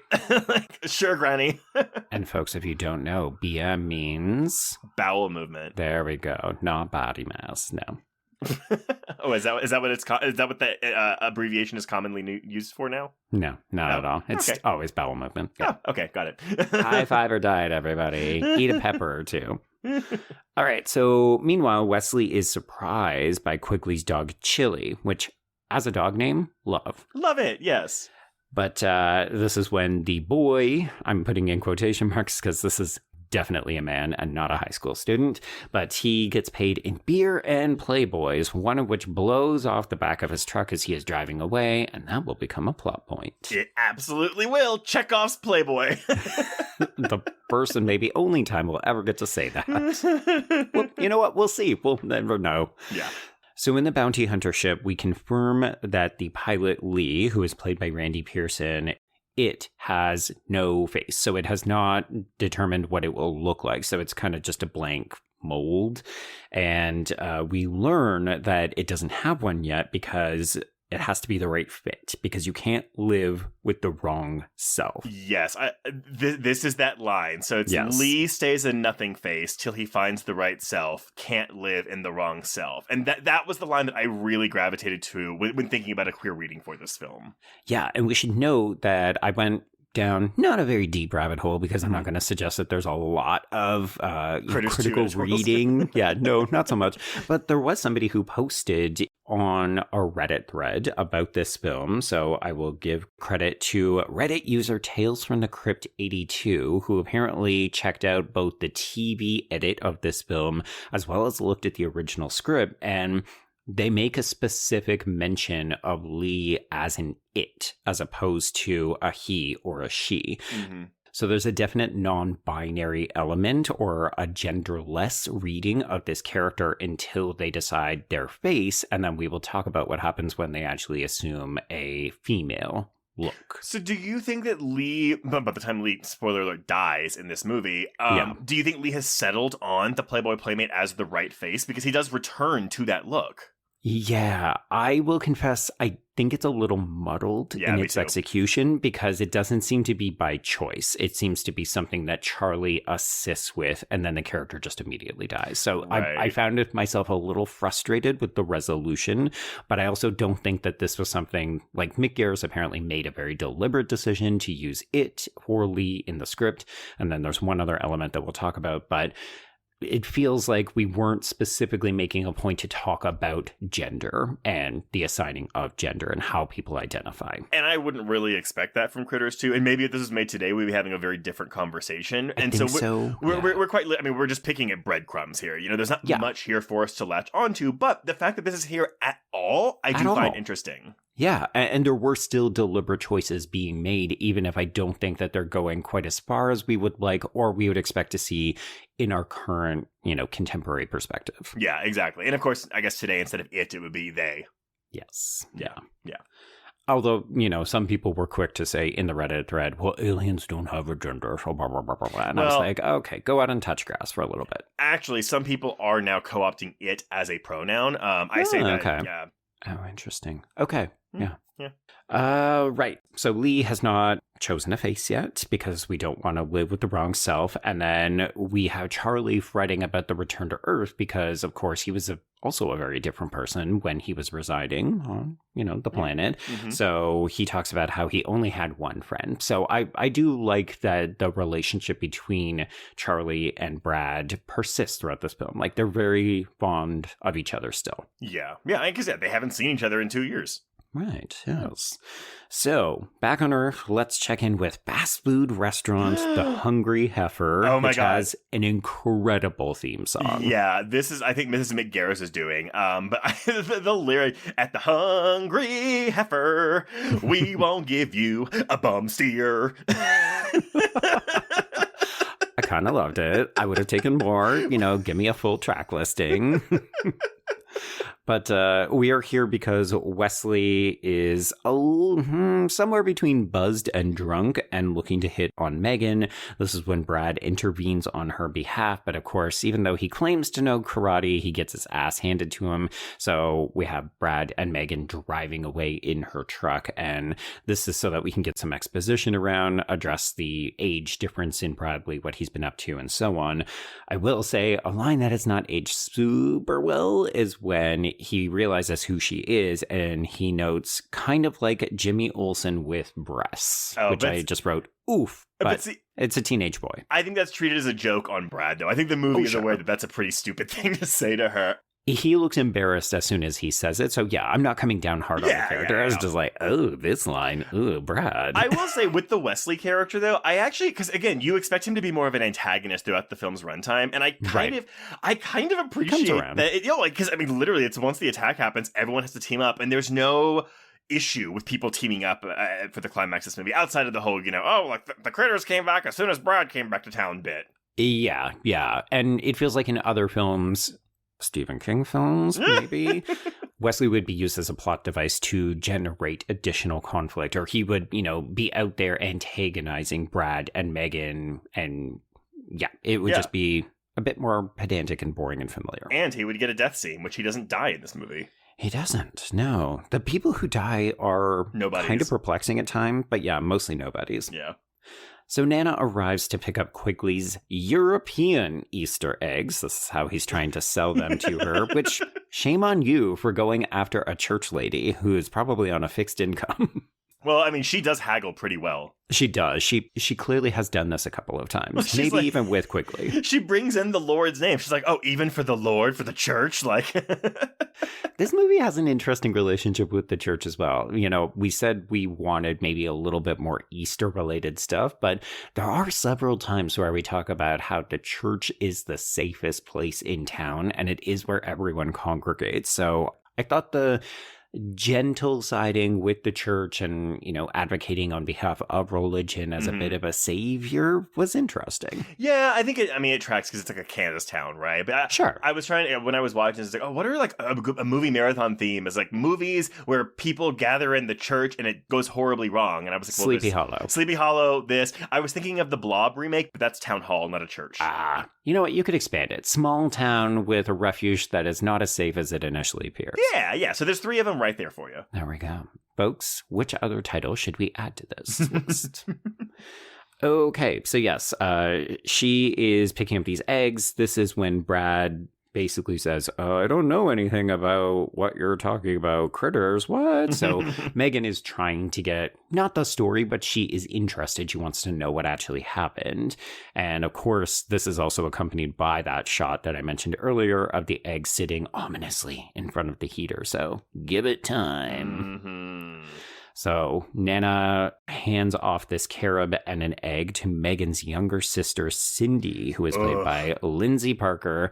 sure, Granny. And folks, if you don't know, BM means bowel movement. There we go. Not body mass. No. Oh, is that what is that what the abbreviation is commonly used for now? No, not at all. It's always bowel movement. Yeah. Oh, okay, got it. High five or diet, everybody. Eat a pepper or two. All right. So meanwhile, Wesley is surprised by Quigley's dog Chili, which, as a dog name, love it. Yes. But this is when the boy, I'm putting in quotation marks because this is definitely a man and not a high school student, but he gets paid in beer and Playboys, one of which blows off the back of his truck as he is driving away, and that will become a plot point. It absolutely will. Chekhov's Playboy. The first and maybe only time we'll ever get to say that. Well, you know what? We'll see. We'll never know. Yeah. So in the bounty hunter ship, we confirm that the pilot Lee, who is played by Randy Pearson, it has no face. So it has not determined what it will look like. So it's kind of just a blank mold. And we learn that it doesn't have one yet because it has to be the right fit, because you can't live with the wrong self. Yes, this is that line. So it's Lee stays a nothing face till he finds the right self, can't live in the wrong self. And that was the line that I really gravitated to when thinking about a queer reading for this film. Yeah, and we should note that I went down not a very deep rabbit hole, because I'm not going to suggest that there's a lot of critical reading. Yeah, no, not so much. But there was somebody who posted on a Reddit thread about this film. So I will give credit to Reddit user Tales from the Crypt 82, who apparently checked out both the TV edit of this film as well as looked at the original script, and they make a specific mention of Lee as an it, as opposed to a he or a she. Mm-hmm. So there's a definite non-binary element or a genderless reading of this character until they decide their face, and then we will talk about what happens when they actually assume a female look. So do you think that Lee, by the time Lee, spoiler alert, dies in this movie, do you think Lee has settled on the Playboy Playmate as the right face? Because he does return to that look. Yeah, I will confess, I think it's a little muddled in its execution, because it doesn't seem to be by choice. It seems to be something that Charlie assists with, and then the character just immediately dies. So I found myself a little frustrated with the resolution, but I also don't think that this was something like Mick Garris apparently made a very deliberate decision to use it for Lee in the script. And then there's one other element that we'll talk about, but it feels like we weren't specifically making a point to talk about gender and the assigning of gender and how people identify. And I wouldn't really expect that from Critters 2. And maybe if this was made today, we'd be having a very different conversation. And we're quite, I mean, we're just picking at breadcrumbs here. You know, there's not much here for us to latch onto, but the fact that this is here at all, I do find interesting. Yeah, and there were still deliberate choices being made, even if I don't think that they're going quite as far as we would like or we would expect to see in our current, contemporary perspective. Yeah, exactly. And of course, I guess today, instead of it would be they. Yes. Yeah. Although, some people were quick to say in the Reddit thread, well, aliens don't have a gender, so blah, blah, blah, blah, blah. And I was like, okay, go out and touch grass for a little bit. Actually, some people are now co-opting it as a pronoun. I say that, okay. Yeah. Oh, interesting. Okay. Yeah. Yeah. Right. So Lee has not chosen a face yet because we don't want to live with the wrong self. And then we have Charlie fretting about the return to Earth because, of course, he was also a very different person when he was residing on, the planet. Mm-hmm. So he talks about how he only had one friend. So I do like that the relationship between Charlie and Brad persists throughout this film. Like, they're very fond of each other still. Yeah. Yeah, because they haven't seen each other in 2 years. Right, yes. So, back on Earth, let's check in with fast food restaurant The Hungry Heifer, which has an incredible theme song. Yeah, I think this is Mick Garris is doing. But the lyric, at the Hungry Heifer, we won't give you a bum steer. I kind of loved it. I would have taken more, give me a full track listing. But we are here because Wesley is somewhere between buzzed and drunk and looking to hit on Megan. This is when Brad intervenes on her behalf. But of course, even though he claims to know karate, he gets his ass handed to him. So we have Brad and Megan driving away in her truck. And this is so that we can get some exposition around, address the age difference in Bradley, what he's been up to, and so on. I will say a line that has not aged super well is when he realizes who she is, and he notes kind of like Jimmy Olsen with breasts, which I just wrote, oof, but it's a teenage boy. I think that's treated as a joke on Brad, though. I think the movie is aware that that's a pretty stupid thing to say to her. He looks embarrassed as soon as he says it. So, yeah, I'm not coming down hard on the character. I was just like, oh, this line. Oh, Brad. I will say with the Wesley character, though, I actually, because again, you expect him to be more of an antagonist throughout the film's runtime. And I kind of appreciate that. Because, literally, it's once the attack happens, everyone has to team up. And there's no issue with people teaming up for the climax of this movie outside of the whole, the critters came back as soon as Brad came back to town bit. Yeah. And it feels like in other films, Stephen King films, maybe, Wesley would be used as a plot device to generate additional conflict, or he would, be out there antagonizing Brad and Megan, and it would just be a bit more pedantic and boring and familiar. And he would get a death scene, which he doesn't die in this movie. He doesn't, no. The people who die are kind of perplexing at times, but mostly nobodies. Yeah. So Nana arrives to pick up Quigley's European Easter eggs. This is how he's trying to sell them to her, which shame on you for going after a church lady who is probably on a fixed income. Well, she does haggle pretty well. She does. She clearly has done this a couple of times, maybe even with Quigley. She brings in the Lord's name. She's like, oh, even for the Lord, for the church? This movie has an interesting relationship with the church as well. We said we wanted maybe a little bit more Easter-related stuff, but there are several times where we talk about how the church is the safest place in town, and it is where everyone congregates. So I thought the gentle siding with the church and, advocating on behalf of religion as a bit of a savior was interesting. Yeah, I think it tracks because it's like a Kansas town, right? But sure. I was trying, when I was watching, it's like, oh, what are a movie marathon theme? Is like movies where people gather in the church and it goes horribly wrong. And I was like, well, Sleepy Hollow, this. I was thinking of the Blob remake, but that's town hall, not a church. You know what? You could expand it. Small town with a refuge that is not as safe as it initially appears. Yeah. So there's 3 of them right there for you. There we go. Folks, which other title should we add to this list? Okay, so yes, she is picking up these eggs. This is when Brad basically says, I don't know anything about what you're talking about, critters, what? So Megan is trying to get, not the story, but she is interested. She wants to know what actually happened. And of course, this is also accompanied by that shot that I mentioned earlier of the egg sitting ominously in front of the heater. So give it time. Mm-hmm. So Nana hands off this carob and an egg to Megan's younger sister, Cindy, who is played by Lindsay Parker.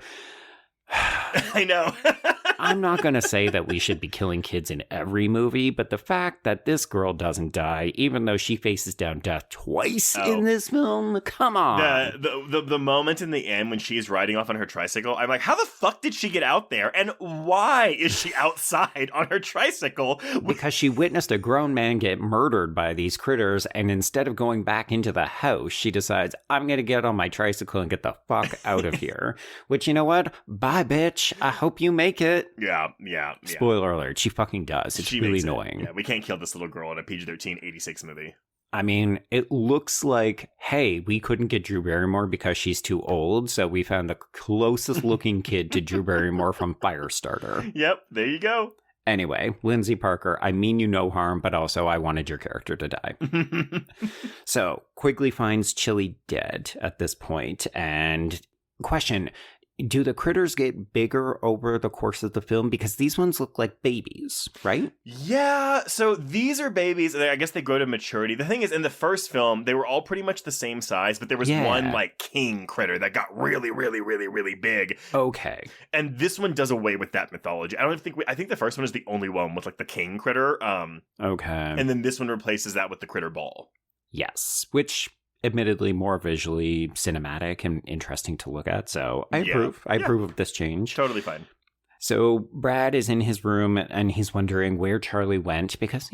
I know. I'm not going to say that we should be killing kids in every movie, but the fact that this girl doesn't die, even though she faces down death twice in this film, come on. The moment in the end when she's riding off on her tricycle, I'm like, how the fuck did she get out there? And why is she outside on her tricycle? Because she witnessed a grown man get murdered by these critters, and instead of going back into the house, she decides, I'm going to get on my tricycle and get the fuck out of here. Which, you know what? Bye, bitch. I hope you make it. Yeah. Spoiler alert, she fucking does. It's really annoying. Yeah, we can't kill this little girl in a PG-13 86 movie. I mean, it looks like, hey, we couldn't get Drew Barrymore because she's too old, so we found the closest looking kid to Drew Barrymore from Firestarter. Yep, there you go. Anyway, Lindsay Parker, I mean you no harm, but also I wanted your character to die. So, Quigley finds Chili dead at this point, and question, do the critters get bigger over the course of the film? Because these ones look like babies, right? Yeah, so these are babies. I guess they grow to maturity. The thing is, in the first film, they were all pretty much the same size, but there was one, like, king critter that got really, really, really, really big. Okay. And this one does away with that mythology. I think the first one is the only one with, like, the king critter. Okay. And then this one replaces that with the critter ball. Yes, which... admittedly more visually cinematic and interesting to look at. So I approve. I approve of this change. Totally fine. So Brad is in his room and he's wondering where Charlie went because,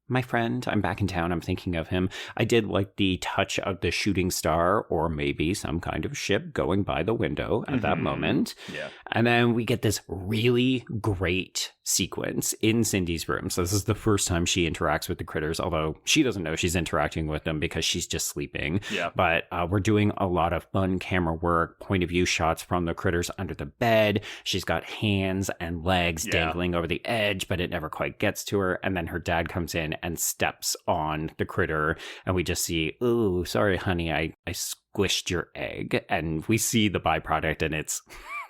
my friend, I'm back in town. I'm thinking of him. I did like the touch of the shooting star or maybe some kind of ship going by the window at that moment. Yeah. And then we get this really great sequence in Cindy's room. So this is the first time she interacts with the critters, although she doesn't know she's interacting with them because she's just sleeping. Yeah. But we're doing a lot of fun camera work, point of view shots from the critters under the bed. She's got hands and legs dangling over the edge, but it never quite gets to her. And then her dad comes in and steps on the critter, and we just see, ooh, sorry, honey, I squished your egg. And we see the byproduct, and it's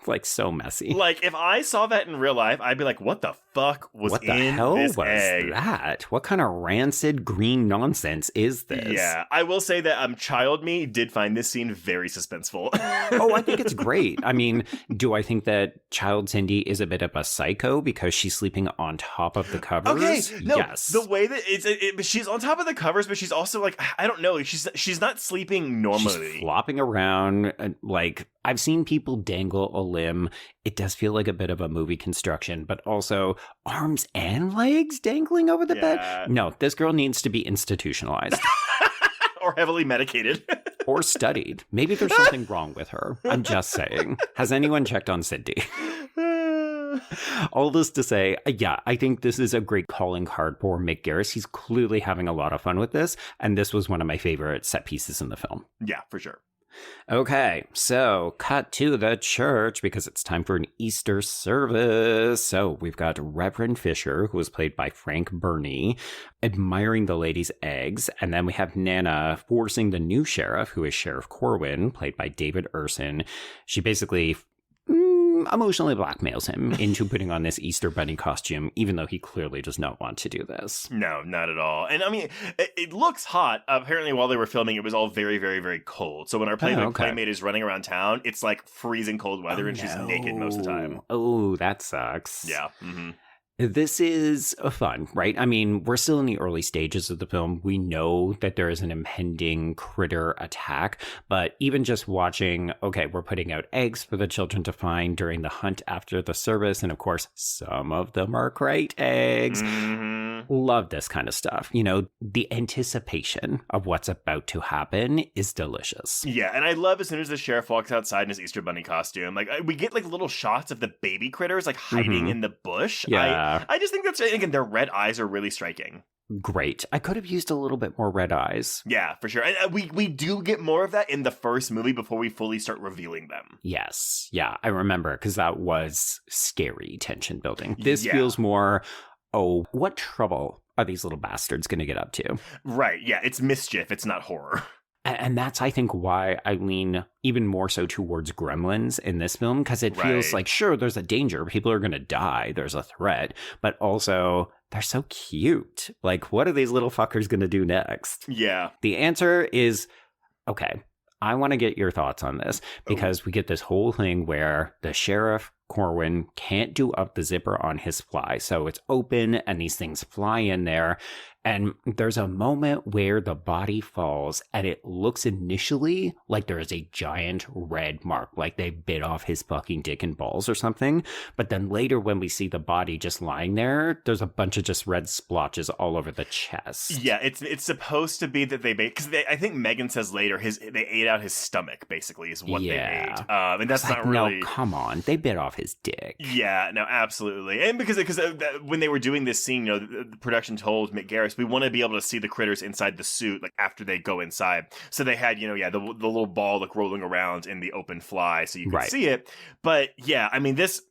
like so messy. Like, if I saw that in real life, I'd be like, what the fuck was what the in hell this was egg? that? What kind of rancid green nonsense is this? Yeah, I will say that child me did find this scene very suspenseful. Oh, I think it's great. I mean, do I think that child Cindy is a bit of a psycho because she's sleeping on top of the covers? Okay, no, yes. the way that she's on top of the covers, but she's also like, I don't know, she's not sleeping normally. She's flopping around. Like, I've seen people dangle a limb. It does feel like a bit of a movie construction, but also arms and legs dangling over the bed. No, this girl needs to be institutionalized. Or heavily medicated. Or studied. Maybe there's something wrong with her. I'm just saying. Has anyone checked on Cindy? All this to say, I think this is a great calling card for Mick Garris. He's clearly having a lot of fun with this, and this was one of my favorite set pieces in the film. Yeah, for sure. Okay, so cut to the church because it's time for an Easter service. So we've got Reverend Fisher, who was played by Frank Burney, admiring the lady's eggs. And then we have Nana forcing the new sheriff, who is Sheriff Corwin, played by David Urson. She basically emotionally blackmails him into putting on this Easter bunny costume, even though he clearly does not want to do this. No, not at all. And I mean, it looks hot. Apparently, while they were filming, it was all very, very, very cold. So when our playmate is running around town, it's like freezing cold weather, and she's naked most of the time. Oh, that sucks. Yeah. Mm-hmm. This is fun, right? I mean, we're still in the early stages of the film. We know that there is an impending critter attack, but even just watching, okay, we're putting out eggs for the children to find during the hunt after the service. And of course, some of them are crate eggs. Mm-hmm. Love this kind of stuff. The anticipation of what's about to happen is delicious. Yeah, and I love as soon as the sheriff walks outside in his Easter bunny costume, like we get like little shots of the baby critters like hiding in the bush. Yeah. I just think that's, again, their red eyes are really striking. Great. I could have used a little bit more red eyes. Yeah, for sure. And we do get more of that in the first movie before we fully start revealing them. Yes. Yeah, I remember because that was scary tension building. This feels more, what trouble are these little bastards going to get up to? Right. Yeah, it's mischief. It's not horror. And that's, I think, why I lean even more so towards Gremlins in this film, because it feels like, sure, there's a danger. People are going to die. There's a threat. But also, they're so cute. Like, what are these little fuckers going to do next? Yeah. The answer is, okay, I want to get your thoughts on this, because we get this whole thing where the sheriff, Corwin, can't do up the zipper on his fly. So it's open and these things fly in there. And there's a moment where the body falls and it looks initially like there is a giant red mark, like they bit off his fucking dick and balls or something. But then later when we see the body just lying there, there's a bunch of just red splotches all over the chest. Yeah, it's supposed to be that because I think Megan says later they ate out his stomach, basically, is what they ate. And that's not really... No, come on. They bit off off his dick. Yeah, no, absolutely. And because when they were doing this scene, the production told Mick Garris, we want to be able to see the critters inside the suit, like after they go inside. So they had, the little ball like rolling around in the open fly so you could see it. But yeah, I mean, this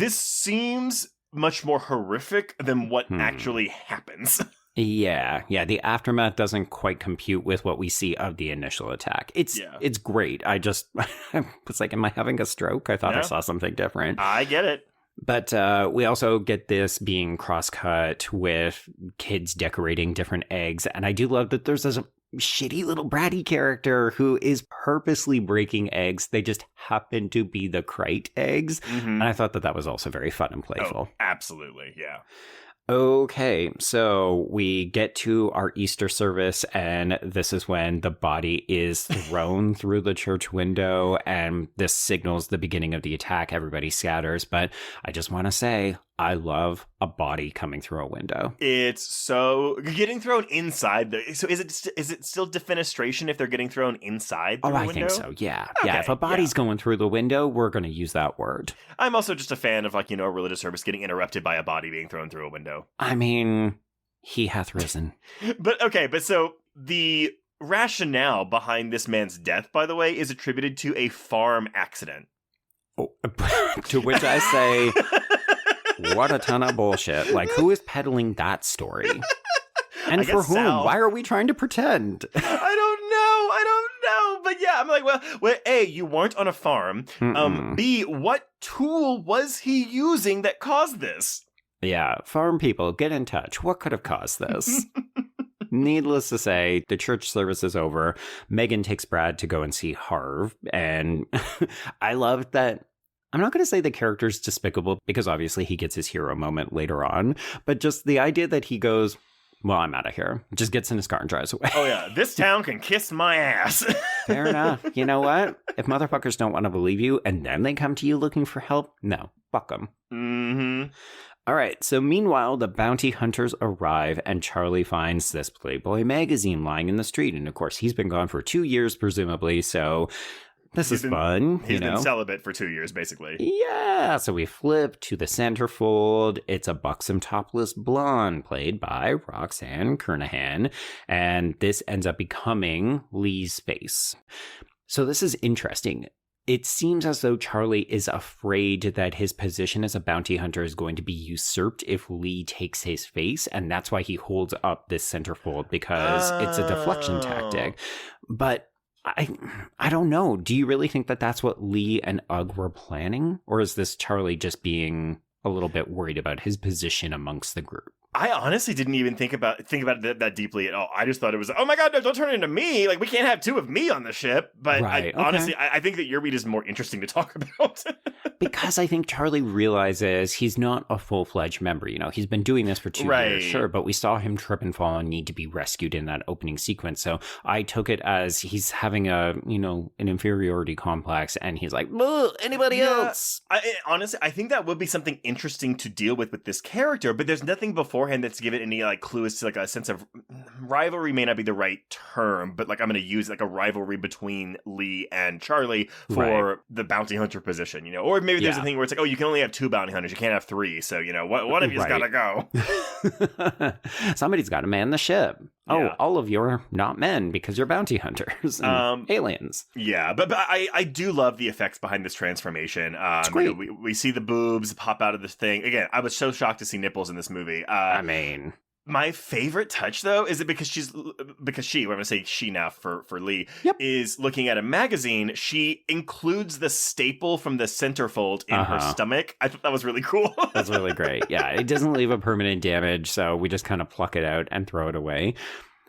seems much more horrific than what actually happens. Yeah, the aftermath doesn't quite compute with what we see of the initial attack. It's great. I was like, am I having a stroke? I thought I saw something different. I get it. But we also get this being cross-cut with kids decorating different eggs. And I do love that there's this shitty little bratty character who is purposely breaking eggs. They just happen to be the Krite eggs. And I thought that was also very fun and playful. Oh, absolutely, yeah. Okay, so we get to our Easter service, and this is when the body is thrown through the church window, and this signals the beginning of the attack. Everybody scatters, but I just want to say, I love a body coming through a window. It's so getting thrown inside. So is it still defenestration if they're getting thrown inside the window? I think so. Yeah. Okay, yeah. If a body's going through the window, we're going to use that word. I'm also just a fan of a religious service getting interrupted by a body being thrown through a window. I mean, he hath risen. But so the rationale behind this man's death, by the way, is attributed to a farm accident. Oh, to which I say, what a ton of bullshit. Like, who is peddling that story? And for whom? Sal. Why are we trying to pretend? I don't know. But yeah, I'm like, well, A, you weren't on a farm. B, what tool was he using that caused this? Yeah, farm people, get in touch. What could have caused this? Needless to say, the church service is over. Megan takes Brad to go and see Harv. And I love that. I'm not going to say the character's despicable because obviously he gets his hero moment later on. But just the idea that he goes, well, I'm out of here. Just gets in his car and drives away. Oh, yeah. This town can kiss my ass. Fair enough. You know what? If motherfuckers don't want to believe you and then they come to you looking for help, no, fuck them. Mm-hmm. All right, so meanwhile, the bounty hunters arrive and Charlie finds this Playboy magazine lying in the street. And of course, he's been gone for 2 years, presumably, so this is fun. He's been celibate for 2 years, basically. Yeah, so we flip to the centerfold. It's a buxom topless blonde played by Roxanne Kernahan, and this ends up becoming Lee's face. So this is interesting. It seems as though Charlie is afraid that his position as a bounty hunter is going to be usurped if Lee takes his face, and that's why he holds up this centerfold, because it's a deflection tactic. But I don't know. Do you really think that that's what Lee and Ugg were planning? Or is this Charlie just being a little bit worried about his position amongst the group? I honestly didn't even think about it that deeply at all. I just thought it was, oh my God, no, don't turn it into me. Like, we can't have two of me on the ship. But honestly, I think that your read is more interesting to talk about. Because I think Charlie realizes he's not a full-fledged member. He's been doing this for 2 years, sure, but we saw him trip and fall and need to be rescued in that opening sequence. So I took it as he's having an inferiority complex, and he's like, anybody else? Honestly, I think that would be something interesting to deal with this character, but there's nothing beforehand that's given any clues to a sense of rivalry. May not be the right term, but I'm going to use a rivalry between Lee and Charlie for the bounty hunter position, or maybe there's a thing where it's you can only have 2 bounty hunters, you can't have 3, so one of you's got to go. Somebody's got to man the ship. Oh, all of you are not men because you're bounty hunters and aliens. Yeah, but I do love the effects behind this transformation. It's great. We see the boobs pop out of this thing. Again, I was so shocked to see nipples in this movie. My favorite touch, though, is that because she, I'm going to say she now for Lee, is looking at a magazine, she includes the staple from the centerfold in her stomach. I thought that was really cool. That's really great. Yeah, it doesn't leave a permanent damage, so we just kind of pluck it out and throw it away.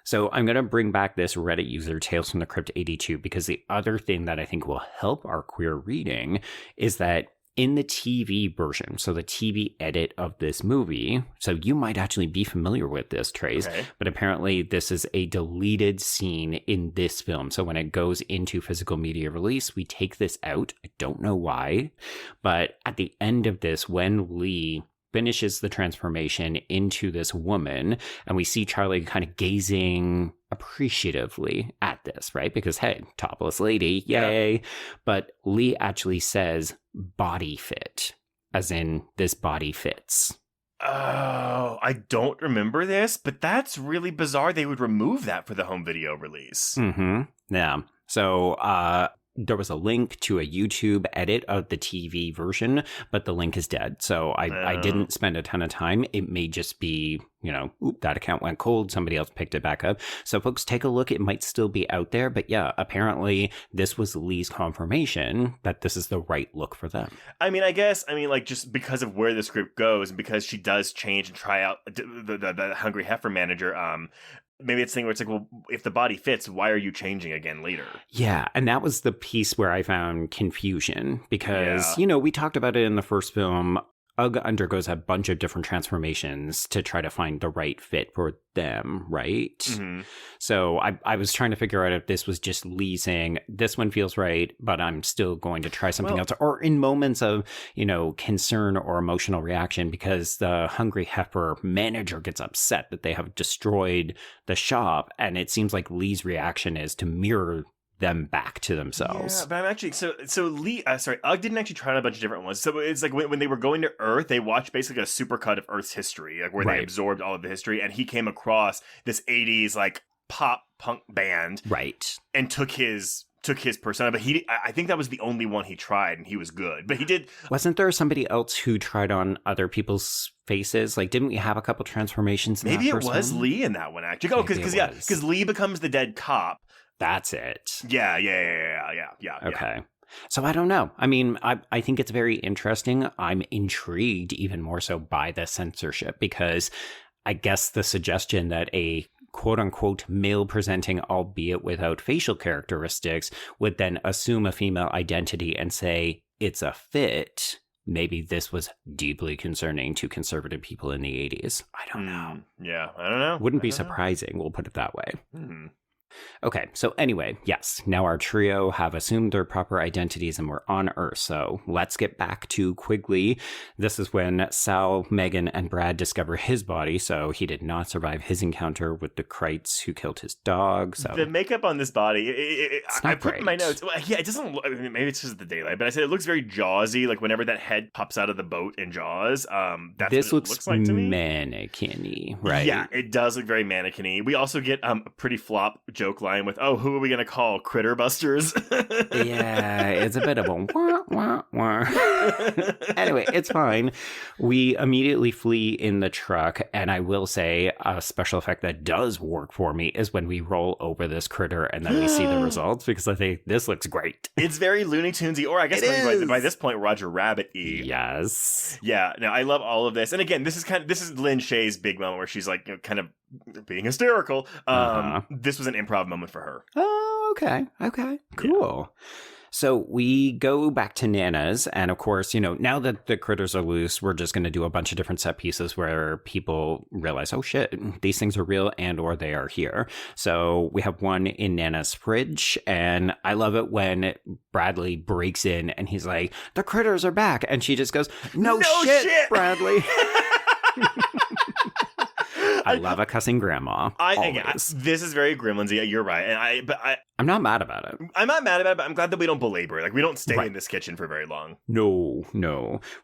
So I'm going to bring back this Reddit user, Tales from the Crypt 82, because the other thing that I think will help our queer reading is that in the TV version, so the TV edit of this movie, so you might actually be familiar with this, Trace, but apparently this is a deleted scene in this film. So when it goes into physical media release, we take this out. I don't know why, but at the end of this, when Lee finishes the transformation into this woman, and we see Charlie kind of gazing appreciatively at this, right? Because, hey, topless lady, yay. Yeah. But Lee actually says body fit. as in this body fits. Oh, I don't remember this, but that's really bizarre. They would remove that for the home video release. Mm-hmm. Yeah. So, there was a link to a YouTube edit of the TV version, but the link is dead. So I didn't spend a ton of time. It may just be, that account went cold. Somebody else picked it back up. So folks, take a look. It might still be out there. But yeah, apparently this was Lee's confirmation that this is the right look for them. I mean, just because of where the script goes and because she does change and try out the Hungry Heifer manager, maybe it's a thing where it's like, well, if the body fits, why are you changing again later? Yeah, and that was the piece where I found confusion because, we talked about it in the first film. Ugg undergoes a bunch of different transformations to try to find the right fit for them, right? Mm-hmm. So I was trying to figure out if this was just Lee saying, this one feels right, but I'm still going to try something else. Or in moments of, concern or emotional reaction because the Hungry Heifer manager gets upset that they have destroyed the shop. And it seems like Lee's reaction is to mirror them back to themselves. Yeah, but I'm actually so Lee. Ugg didn't actually try out a bunch of different ones. So it's like when they were going to Earth, they watched basically a supercut of Earth's history, like where they absorbed all of the history, and he came across this '80s like pop punk band, right, and took his persona. But I think that was the only one he tried, and he was good. But he did. Wasn't there somebody else who tried on other people's faces? Like, didn't we have a couple transformations? Maybe it was Lee in that one actually. Oh, because Lee becomes the dead cop. That's it. Yeah. Okay. So I don't know. I mean, I think it's very interesting. I'm intrigued even more so by the censorship because I guess the suggestion that a quote unquote male presenting, albeit without facial characteristics, would then assume a female identity and say it's a fit. Maybe this was deeply concerning to conservative people in the 80s. I don't know. Yeah, I don't know. Wouldn't be surprising. We'll put it that way. Okay, so anyway, yes, now our trio have assumed their proper identities and we're on Earth, so let's get back to Quigley. This is when Sal, Megan, and Brad discover his body, so he did not survive his encounter with the Kreitz who killed his dog. So the makeup on this body, I put in my notes, it doesn't look, maybe it's just the daylight, but I said it looks very Jawsy, like whenever that head pops out of the boat in Jaws, that's this what it looks like to me. Mannequin-y, right? Yeah, it does look very mannequin-y. We also get a pretty flop joke line with, oh, who are we going to call? Critter Busters? Yeah, it's a bit of a wah, wah, wah. Anyway, it's fine. We immediately flee in the truck, and I will say a special effect that does work for me is when we roll over this critter and then we see the results because I think this looks great. It's very Looney Tunesy, or I guess by this point, Roger Rabbit-y. Yes. Yeah, no, I love all of this. And again, this is Lynn Shay's big moment where she's like, kind of being hysterical. This was an improv moment for her. Oh, okay. Cool. Yeah. So we go back to Nana's, and of course, now that the critters are loose, we're just going to do a bunch of different set pieces where people realize, oh shit, these things are real and or they are here. So we have one in Nana's fridge, and I love it when Bradley breaks in and he's like, the critters are back, and she just goes, no shit, Bradley. I love a cussing grandma. This is very Gremlins-y. You're right, and I'm not mad about it. I'm not mad about it, but I'm glad that we don't belabor it. Like, we don't stay in this kitchen for very long. No.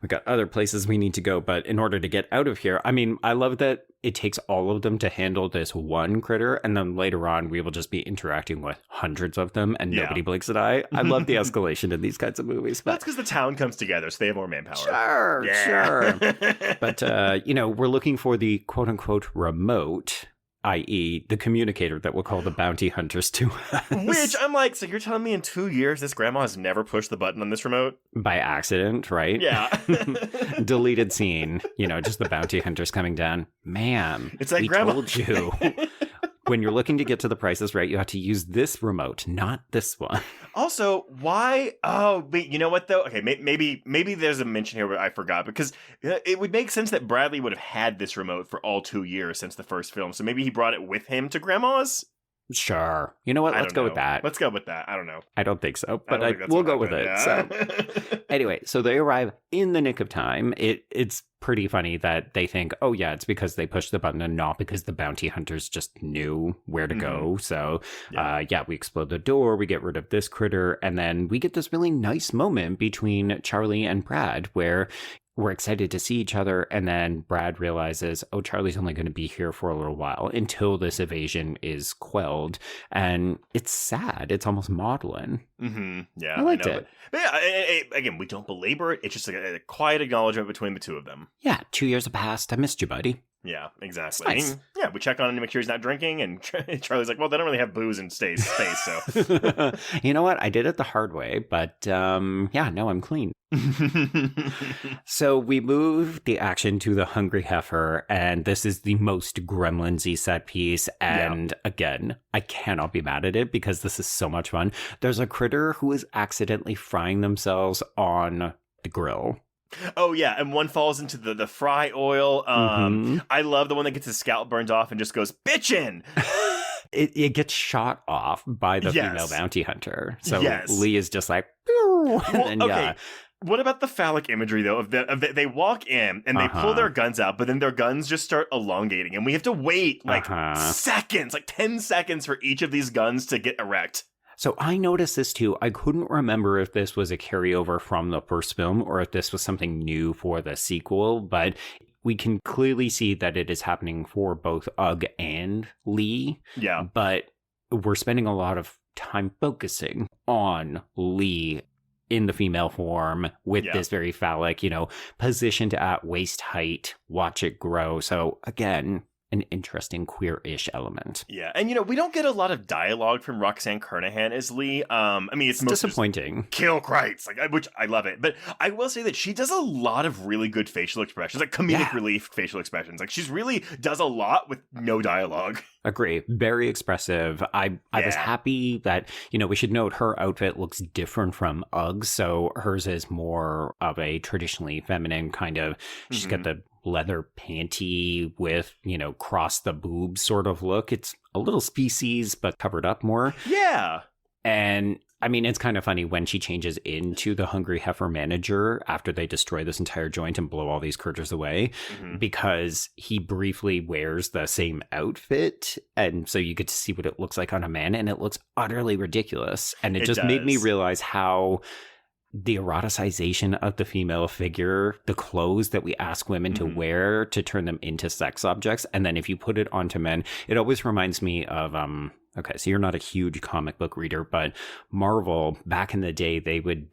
We got other places we need to go, but in order to get out of here, I mean, I love that it takes all of them to handle this one critter, and then later on, we will just be interacting with hundreds of them, and nobody blinks an eye. I love the escalation in these kinds of movies. But that's because the town comes together, so they have more manpower. Sure. But, we're looking for the quote-unquote remote, i.e. the communicator that will call the bounty hunters to us. Which I'm like, so you're telling me in 2 years this grandma has never pushed the button on this remote? By accident, right? Yeah. Deleted scene, just the bounty hunters coming down. Man, it's like, we grandma told you. When you're looking to get to the prices right, you have to use this remote, not this one. Also, why? Oh, wait, you know what, though? Okay, maybe there's a mention here where I forgot, because it would make sense that Bradley would have had this remote for all 2 years since the first film, so maybe he brought it with him to Grandma's? Sure. You know what? Let's go with that. Let's go with that. I don't know. I don't think so, but we'll go with it. Yeah. So anyway, so they arrive in the nick of time. It's pretty funny that they think, oh yeah, it's because they pushed the button and not because the bounty hunters just knew where to go. So we explode the door, we get rid of this critter, and then we get this really nice moment between Charlie and Brad where we're excited to see each other. And then Brad realizes, oh, Charlie's only going to be here for a little while until this evasion is quelled. And it's sad. It's almost maudlin. Mm-hmm. Yeah, I liked it. But yeah, again, we don't belabor it. It's just a quiet acknowledgement between the two of them. Yeah, 2 years have passed. I missed you, buddy. Yeah, exactly. Nice. I mean, yeah, we check on him to make sure he's not drinking, and Charlie's like, well, they don't really have booze in space, so. You know what? I did it the hard way, but yeah, no, I'm clean. So we move the action to the Hungry Heifer, and this is the most Gremlins-y set piece. And again, I cannot be mad at it because this is so much fun. There's a critter who is accidentally frying themselves on the grill. Oh, yeah, and one falls into the fry oil. I love the one that gets his scalp burned off and just goes, bitchin'! It gets shot off by the female bounty hunter. So Lee is just like, and okay. What about the phallic imagery, though? They walk in and they pull their guns out, but then their guns just start elongating. And we have to wait seconds, like 10 seconds for each of these guns to get erect. So I noticed this too. I couldn't remember if this was a carryover from the first film or if this was something new for the sequel, but we can clearly see that it is happening for both Ugg and Lee. Yeah. But we're spending a lot of time focusing on Lee in the female form with this very phallic, positioned at waist height, watch it grow. So again, an interesting queer-ish element. Yeah, and we don't get a lot of dialogue from Roxanne Kernahan as Lee. I mean, it's mostly disappointing. Kill Kreitz, which I love it. But I will say that she does a lot of really good facial expressions, like comedic relief facial expressions. Like she's really does a lot with no dialogue. Agree. Very expressive. I was happy that, we should note her outfit looks different from Ugg's. So hers is more of a traditionally feminine kind of, she's got the leather panty with, cross the boobs sort of look. It's a little species, but covered up more. Yeah. And I mean, it's kind of funny when she changes into the Hungry Heifer manager after they destroy this entire joint and blow all these critters away, because he briefly wears the same outfit. And so you get to see what it looks like on a man, and it looks utterly ridiculous. And it just made me realize how the eroticization of the female figure, the clothes that we ask women to wear to turn them into sex objects, and then if you put it onto men, it always reminds me of okay, so you're not a huge comic book reader, but Marvel back in the day, they would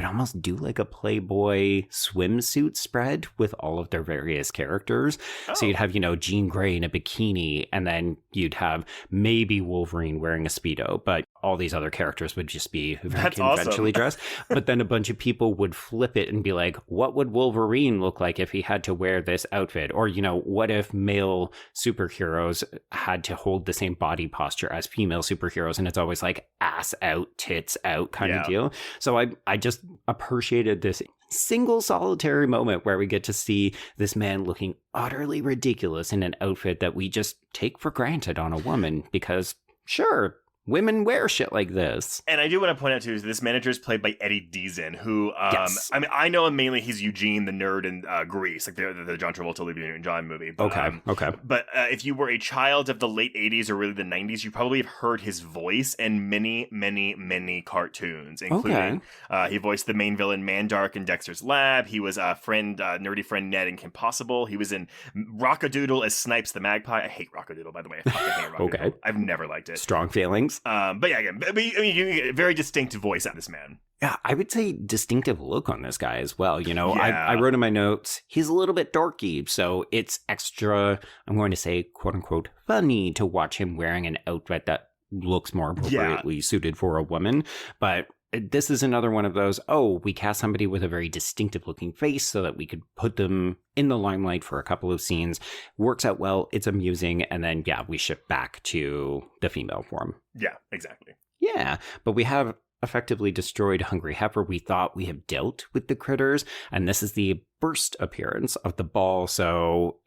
almost do like a Playboy swimsuit spread with all of their various characters. So you'd have, Jean Grey in a bikini, and then you'd have maybe Wolverine wearing a Speedo, but all these other characters would just be very conventionally dressed. But then a bunch of people would flip it and be like, what would Wolverine look like if he had to wear this outfit? Or, what if male superheroes had to hold the same body posture as female superheroes? And it's always like ass out, tits out kind of deal. So I just appreciated this single solitary moment where we get to see this man looking utterly ridiculous in an outfit that we just take for granted on a woman because, sure, women wear shit like this. And I do want to point out, too, this manager is played by Eddie Deason, who, I mean, I know him mainly, he's Eugene, the nerd in Grease, like the John Travolta, Olivia Newton-John movie. But, okay. But if you were a child of the late 80s or really the 90s, you probably have heard his voice in many, many, many cartoons, including he voiced the main villain Mandark in Dexter's Lab. He was a nerdy friend Ned in Kim Possible. He was in Rockadoodle as Snipes the Magpie. I hate Rockadoodle, by the way. I fucking hate Rockadoodle. Okay. I've never liked it. Strong feelings. But yeah, again, you get a very distinctive voice out of this man. Yeah, I would say distinctive look on this guy as well. I wrote in my notes, he's a little bit dorky, so it's extra, I'm going to say, quote unquote, funny to watch him wearing an outfit that looks more appropriately suited for a woman. But this is another one of those, we cast somebody with a very distinctive looking face so that we could put them in the limelight for a couple of scenes. Works out well, it's amusing, and then, we shift back to the female form. Yeah, exactly. Yeah, but we have effectively destroyed Hungry Heifer. We thought we have dealt with the critters, and this is the first appearance of the ball, so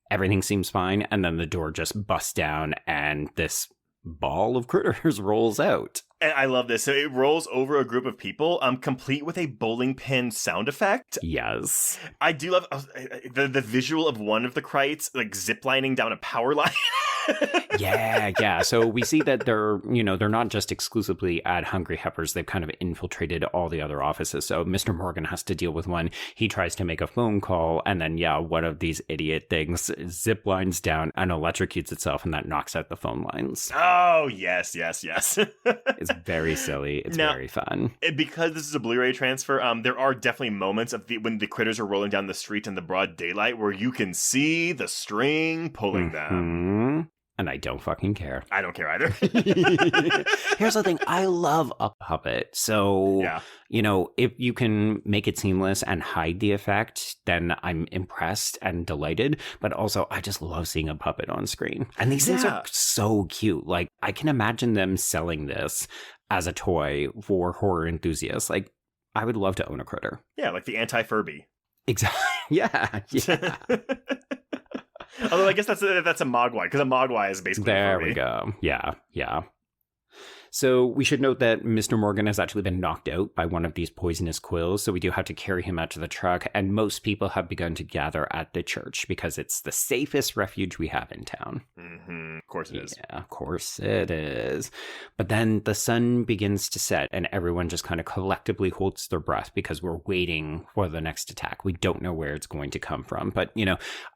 everything seems fine, and then the door just busts down, and this ball of critters rolls out. And I love this. So it rolls over a group of people, complete with a bowling pin sound effect. Yes. I do love the visual of one of the Kreitz, like ziplining down a power line. Yeah. So we see that they're not just exclusively at Hungry Heifers. They've kind of infiltrated all the other offices. So Mr. Morgan has to deal with one. He tries to make a phone call, and then, one of these idiot things zip lines down and electrocutes itself, and that knocks out the phone lines. Oh, yes. It's very silly. It's very fun. Because this is a Blu-ray transfer, there are definitely moments of when the critters are rolling down the street in the broad daylight where you can see the string pulling them. And I don't fucking care. I don't care either. Here's the thing. I love a puppet. So, if you can make it seamless and hide the effect, then I'm impressed and delighted. But also, I just love seeing a puppet on screen. And these things are so cute. Like, I can imagine them selling this as a toy for horror enthusiasts. Like, I would love to own a critter. Yeah, like the anti-Furby. Exactly. Yeah. Although I guess that's a Mogwai, because a Mogwai is basically there a Furby. We go. Yeah. So we should note that Mr. Morgan has actually been knocked out by one of these poisonous quills, so we do have to carry him out to the truck, and most people have begun to gather at the church because it's the safest refuge we have in town. Mm-hmm. Of course it is. Yeah, of course it is. But then the sun begins to set, and everyone just kind of collectively holds their breath because we're waiting for the next attack. We don't know where it's going to come from. But,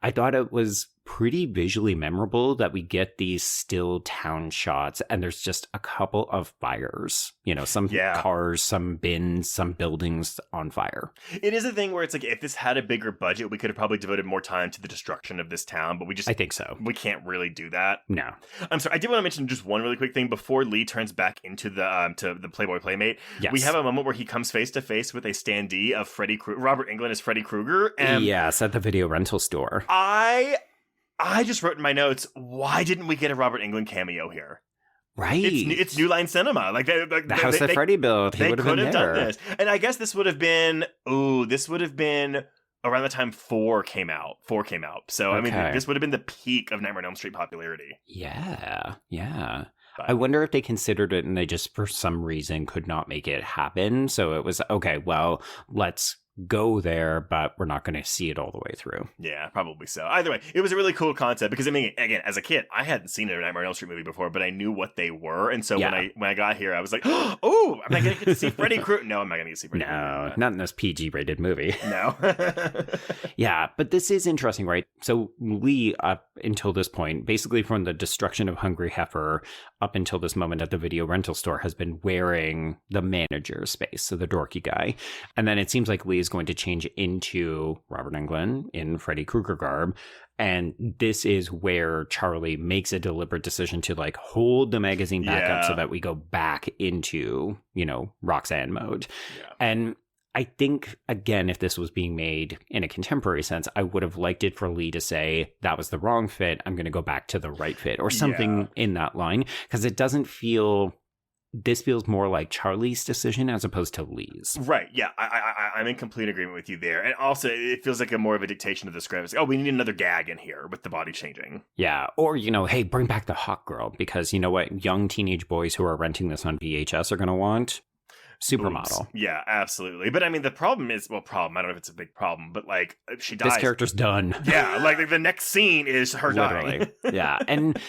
I thought it was pretty visually memorable that we get these still town shots, and there's just a couple of fires, some cars, some bins, some buildings on fire. It is a thing where it's like, if this had a bigger budget, we could have probably devoted more time to the destruction of this town, but I think so. We can't really do that. No. I'm sorry. I did want to mention just one really quick thing before Lee turns back into the to the Playboy Playmate. Yes. We have a moment where he comes face to face with a standee of Robert Englund as Freddy Krueger. And yes, at the video rental store. I just wrote in my notes, why didn't we get a Robert Englund cameo here? Right. It's New Line Cinema. Like the house that Freddy built. He would have been there. Done this. And I guess this would have been around the time 4 came out. So, okay. I mean, this would have been the peak of Nightmare on Elm Street popularity. Yeah. I wonder if they considered it and they just, for some reason, could not make it happen. So it was, okay, well, let's go there, but we're not going to see it all the way through. Yeah, probably so. Either way, it was a really cool concept because, I mean, again, as a kid, I hadn't seen a Nightmare on Elm Street movie before, but I knew what they were. And so when I got here, I was like, oh, am I going to get to see Freddy Krueger? No, I'm not going to get to see Freddy Krueger. No, not in this PG-rated movie. No. Yeah, but this is interesting, right? So Lee, up until this point, basically from the destruction of Hungry Heifer up until this moment at the video rental store, has been wearing the manager's space, so the dorky guy. And then it seems like Lee is going to change into Robert Englund in Freddy Krueger garb. And this is where Charlie makes a deliberate decision to hold the magazine back up so that we go back into, Roxanne mode. Yeah. And I think, again, if this was being made in a contemporary sense, I would have liked it for Lee to say, that was the wrong fit, I'm going to go back to the right fit, or something in that line, because it doesn't feel... This feels more like Charlie's decision as opposed to Lee's. Right, yeah. I'm in complete agreement with you there. And also, it feels like more of a dictation of the script. It's like, we need another gag in here with the body changing. Yeah, or, hey, bring back the hot girl, because you know what young teenage boys who are renting this on VHS are going to want? Supermodel. Oops. Yeah, absolutely. But I mean, the problem is, I don't know if it's a big problem, but she dies. This character's done. Yeah, the next scene is her dying. Yeah, and...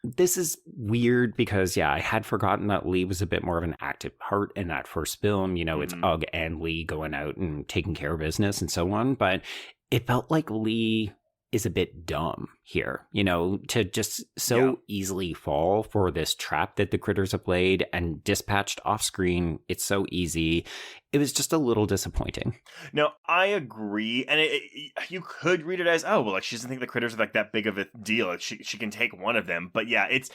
This is weird because, I had forgotten that Lee was a bit more of an active part in that first film. It's Ugg and Lee going out and taking care of business and so on. But it felt like Lee is a bit dumb here, to just so easily fall for this trap that the critters have laid and dispatched off screen. It's so easy. It was just a little disappointing. No, I agree. And you could read it as, she doesn't think the critters are that big of a deal. She can take one of them. But yeah, it's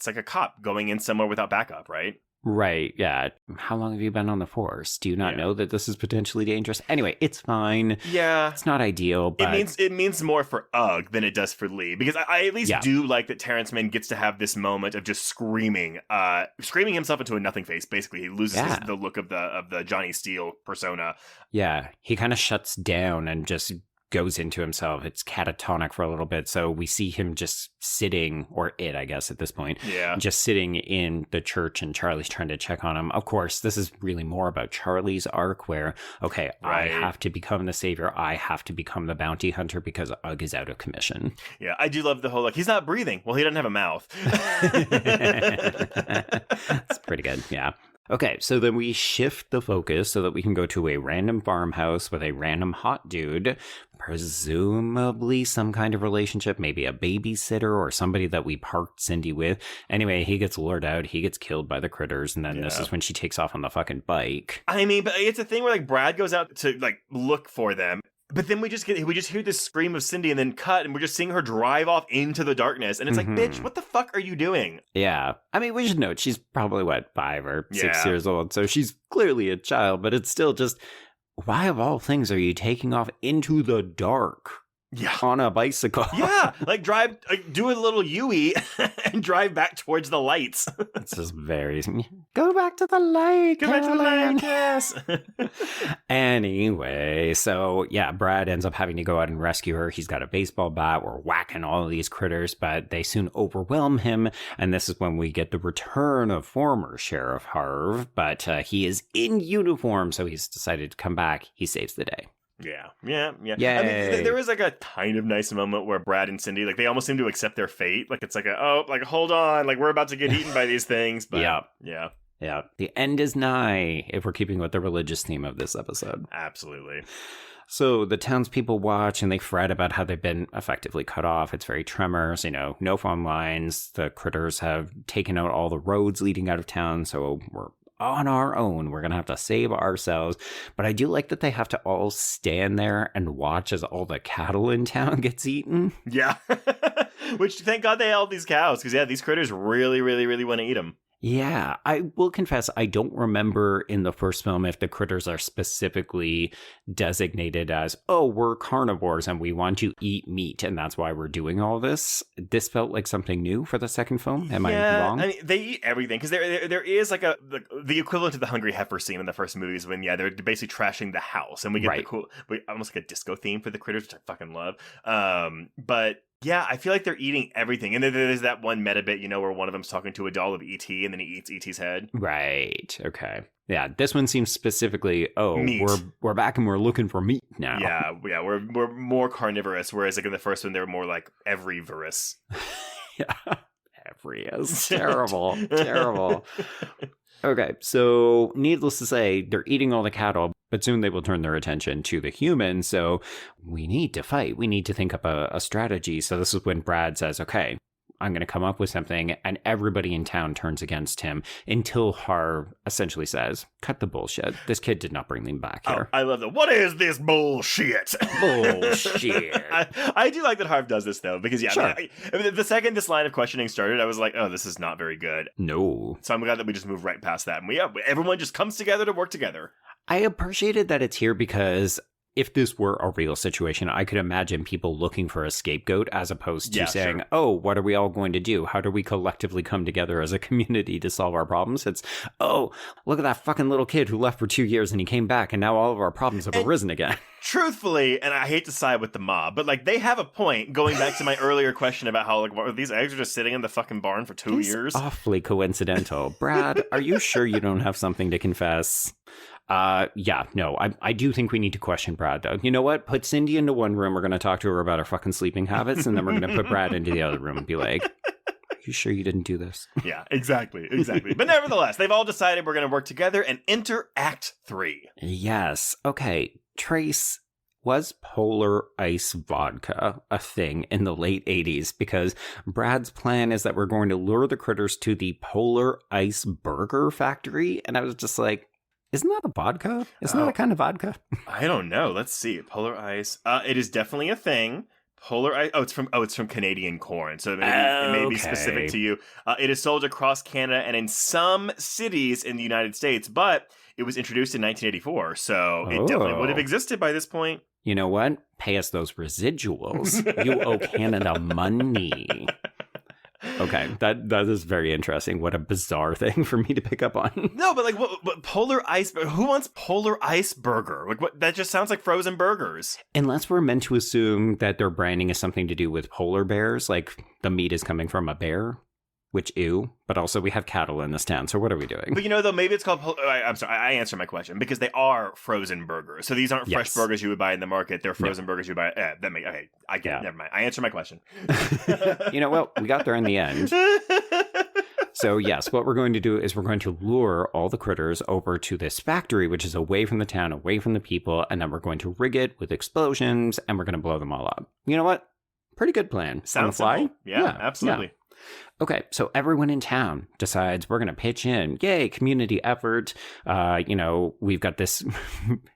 like a cop going in somewhere without backup, right? Right, yeah. How long have you been on the force? Do you not know that this is potentially dangerous? Anyway, it's fine. Yeah. It's not ideal, but... It means more for Ugg than it does for Lee. Because I at least do like that Terrence Mann gets to have this moment of just screaming himself into a nothing face, basically. He loses the look of the Johnny Steele persona. Yeah, he kind of shuts down and just goes into himself. It's catatonic for a little bit. So we see him just sitting, or it, I guess, at this point, just sitting in the church, and Charlie's trying to check on him. Of course, this is really more about Charlie's arc where, okay, I have to become the savior. I have to become the bounty hunter because Ugg is out of commission. Yeah, I do love the whole, like, he's not breathing. Well, he doesn't have a mouth. That's pretty good. Yeah. Okay, so then we shift the focus so that we can go to a random farmhouse with a random hot dude, presumably some kind of relationship, maybe a babysitter or somebody that we parked Cindy with. Anyway, he gets lured out, he gets killed by the critters, and then this is when she takes off on the fucking bike. I mean, but it's a thing where, like, Brad goes out to, like, look for them. But then we just hear this scream of Cindy and then cut, and we're just seeing her drive off into the darkness. And it's like, bitch, what the fuck are you doing? Yeah. I mean, we should note she's probably, 5 or 6 years old. So she's clearly a child, but it's still just, why of all things are you taking off into the dark? Yeah, on a bicycle. Yeah, like do a little U-ey and drive back towards the lights. It's just very, go back to the light, back to the light, yes. Anyway, so yeah, Brad ends up having to go out and rescue her. He's got a baseball bat. We're whacking all of these critters, but they soon overwhelm him. And this is when we get the return of former Sheriff Harv, but he is in uniform, so he's decided to come back. He saves the day. Yeah. Yay. I mean, there was like a kind of nice moment where Brad and Cindy, like, they almost seem to accept their fate. Like, it's like hold on, like, we're about to get eaten by these things. But yeah. The end is nigh, if we're keeping with the religious theme of this episode. Absolutely. So the townspeople watch and they fret about how they've been effectively cut off. It's very Tremors, no phone lines. The critters have taken out all the roads leading out of town, so we're on our own. We're going to have to save ourselves. But I do like that they have to all stand there and watch as all the cattle in town gets eaten. Yeah. Which, thank God they held these cows, because, these critters really, really, really want to eat them. Yeah, I will confess, I don't remember in the first film if the critters are specifically designated as, we're carnivores and we want to eat meat, and that's why we're doing all this. This felt like something new for the second film. Am I wrong? I mean, they eat everything, because there is like the equivalent to the Hungry Heifer scene in the first movies when, they're basically trashing the house, and we get almost like a disco theme for the critters, which I fucking love. But yeah, I feel like they're eating everything. And then there's that one meta bit, where one of them's talking to a doll of E.T. and then he eats E.T.'s head. Right. Okay. Yeah, this one seems specifically, meat. we're back and we're looking for meat now. Yeah, we're more carnivorous, whereas like in the first one they were more like everyvorous. Yeah. Everyous. Terrible. Terrible. Okay, so needless to say, they're eating all the cattle, but soon they will turn their attention to the humans, so we need to fight. We need to think up a strategy. So this is when Brad says, okay, I'm going to come up with something, and everybody in town turns against him until Harv essentially says, cut the bullshit. This kid did not bring them back here. I love that. What is this bullshit? Bullshit. I do like that Harv does this, though, because, sure. I mean, the second this line of questioning started, I was like, this is not very good. No. So I'm glad that we just moved right past that. And everyone just comes together to work together. I appreciated that it's here because if this were a real situation, I could imagine people looking for a scapegoat as opposed to saying, what are we all going to do? How do we collectively come together as a community to solve our problems? It's, look at that fucking little kid who left for 2 years and he came back and now all of our problems have arisen again. Truthfully, and I hate to side with the mob, but like they have a point going back to my earlier question about how like these eggs are just sitting in the fucking barn for 2 years. Awfully coincidental. Brad, are you sure you don't have something to confess? I do think we need to question Brad, though. You know what? Put Cindy into one room. We're going to talk to her about her fucking sleeping habits, and then we're going to put Brad into the other room and be like, are you sure you didn't do this? Yeah, exactly. But nevertheless, they've all decided we're going to work together and enter Act 3. Yes. Okay. Trace, was polar ice vodka a thing in the late 80s? Because Brad's plan is that we're going to lure the critters to the Polar Ice Burger Factory, and I was just like, isn't that a vodka? Isn't that a kind of vodka? I don't know. Let's see. Polar ice. It is definitely a thing. Polar ice. It's from Canadian corn, so it may be specific to you. It is sold across Canada and in some cities in the United States, but it was introduced in 1984, so it definitely would have existed by this point. You know what? Pay us those residuals. You owe Canada money. Okay, that is very interesting. What a bizarre thing for me to pick up on. No, but like, what polar ice? Who wants polar ice burger? Like, what? That just sounds like frozen burgers. Unless we're meant to assume that their branding is something to do with polar bears, like the meat is coming from a bear. Which, ew. But also, we have cattle in this town, so what are we doing? But though, maybe it's called... I'm sorry, I answered my question, because they are frozen burgers. So these aren't fresh burgers you would buy in the market. They're frozen burgers you buy... okay, I get it. Never mind. I answered my question. Well, we got there in the end. So, yes, what we're going to do is we're going to lure all the critters over to this factory, which is away from the town, away from the people, and then we're going to rig it with explosions, and we're going to blow them all up. You know what? Pretty good plan. Sounds on the fly? simple. Yeah, absolutely. Yeah. Okay, so everyone in town decides we're going to pitch in. Yay, community effort. We've got this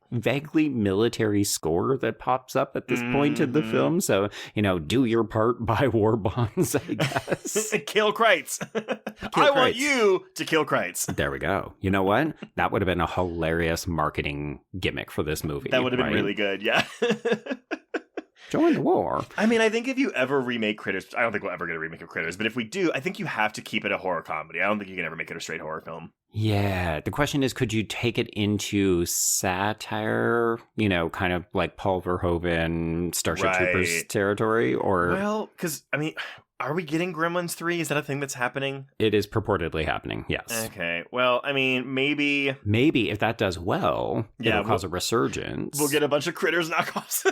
vaguely military score that pops up at this point in the film. So, do your part, buy war bonds, I guess. Kill Kreitz. I want you to kill Kreitz. There we go. You know what? That would have been a hilarious marketing gimmick for this movie. That would have been really good, yeah. Join the war. I mean, I think if you ever remake Critters, I don't think we'll ever get a remake of Critters, but if we do, I think you have to keep it a horror comedy. I don't think you can ever make it a straight horror film. Yeah. The question is, could you take it into satire, kind of like Paul Verhoeven, Starship Troopers territory? Or well, because, are we getting Gremlins 3? Is that a thing that's happening? It is purportedly happening, yes. Okay. Well, maybe... Maybe if that does well, it'll cause a resurgence. We'll get a bunch of Critters knockoffs.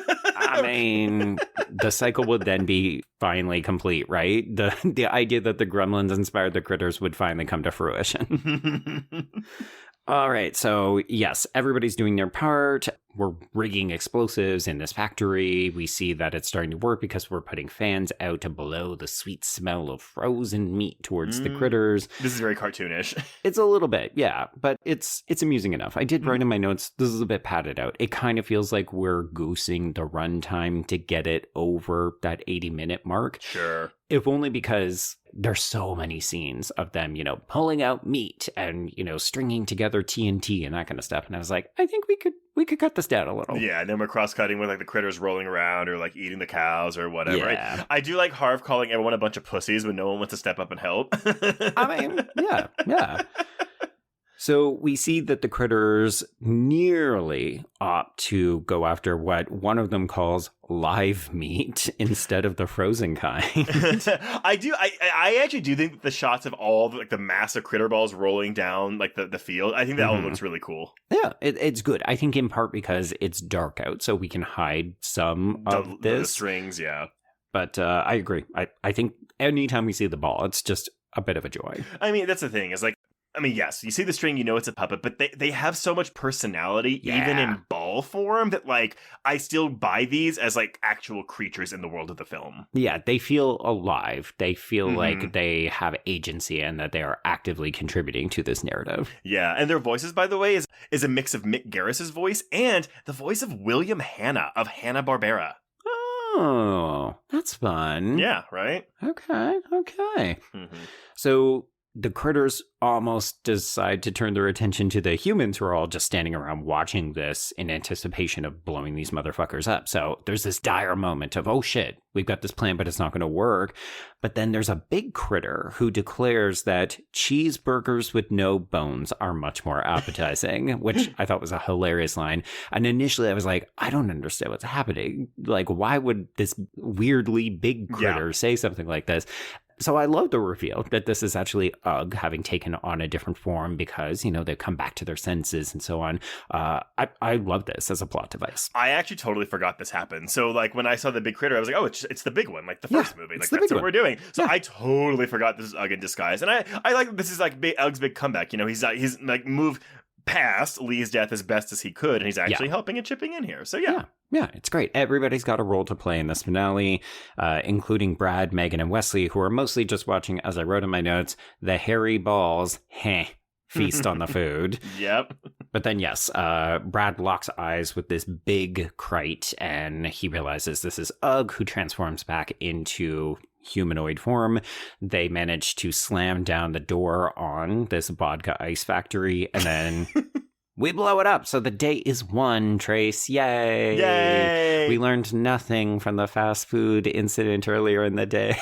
The cycle would then be finally complete, right? The idea that the Gremlins inspired the Critters would finally come to fruition. All right, so yes, everybody's doing their part. We're rigging explosives in this factory. We see that it's starting to work because we're putting fans out to blow the sweet smell of frozen meat towards the critters. This is very cartoonish. It's a little bit, yeah, but it's amusing enough. I did write in my notes, this is a bit padded out. It kind of feels like we're goosing the runtime to get it over that 80-minute mark. Sure. If only because there's so many scenes of them, pulling out meat and, stringing together TNT and that kind of stuff. And I was like, I think we could cut this down a little. Yeah, and then we're cross-cutting with the critters rolling around or eating the cows or whatever. Yeah. I do like Harv calling everyone a bunch of pussies when no one wants to step up and help. Yeah. So we see that the critters nearly opt to go after what one of them calls live meat instead of the frozen kind. I actually do think that the shots of all the massive critter balls rolling down the field, I think that all looks really cool. Yeah, it's good. I think in part because it's dark out, so we can hide some of this. The strings, yeah. But I agree. I think anytime we see the ball, it's just a bit of a joy. That's the thing, is yes, you see the string, it's a puppet, but they have so much personality, even in ball form, that, I still buy these as, actual creatures in the world of the film. Yeah, they feel alive. They feel like they have agency and that they are actively contributing to this narrative. Yeah, and their voices, by the way, is a mix of Mick Garris' voice and the voice of William Hanna of Hanna-Barbera. Oh, that's fun. Yeah, right? Okay. So the critters almost decide to turn their attention to the humans who are all just standing around watching this in anticipation of blowing these motherfuckers up. So there's this dire moment of, oh shit, we've got this plan, but it's not going to work. But then there's a big critter who declares that cheeseburgers with no bones are much more appetizing, which I thought was a hilarious line. And initially I was like, I don't understand what's happening. Why would this weirdly big critter say something like this? So I love the reveal that this is actually Ugg having taken on a different form because, they've come back to their senses and so on. I love this as a plot device. I actually totally forgot this happened. So when I saw the big critter, I was like, oh, it's the big one, the first movie. That's what we're doing. So I totally forgot this is Ugg in disguise. And I like this is Ugg's big comeback. He's moved past Lee's death as best as he could, and he's actually helping and chipping in here. So Yeah, it's great. Everybody's got a role to play in this finale, including Brad, Megan, and Wesley, who are mostly just watching, as I wrote in my notes, the hairy balls, feast on the food. Yep. But then, yes, Brad locks eyes with this big Krite, and he realizes this is Ugg, who transforms back into humanoid form. They manage to slam down the door on this vodka ice factory, and then We blow it up. So the date is won, Trace. Yay. Yay. We learned nothing from the fast food incident earlier in the day.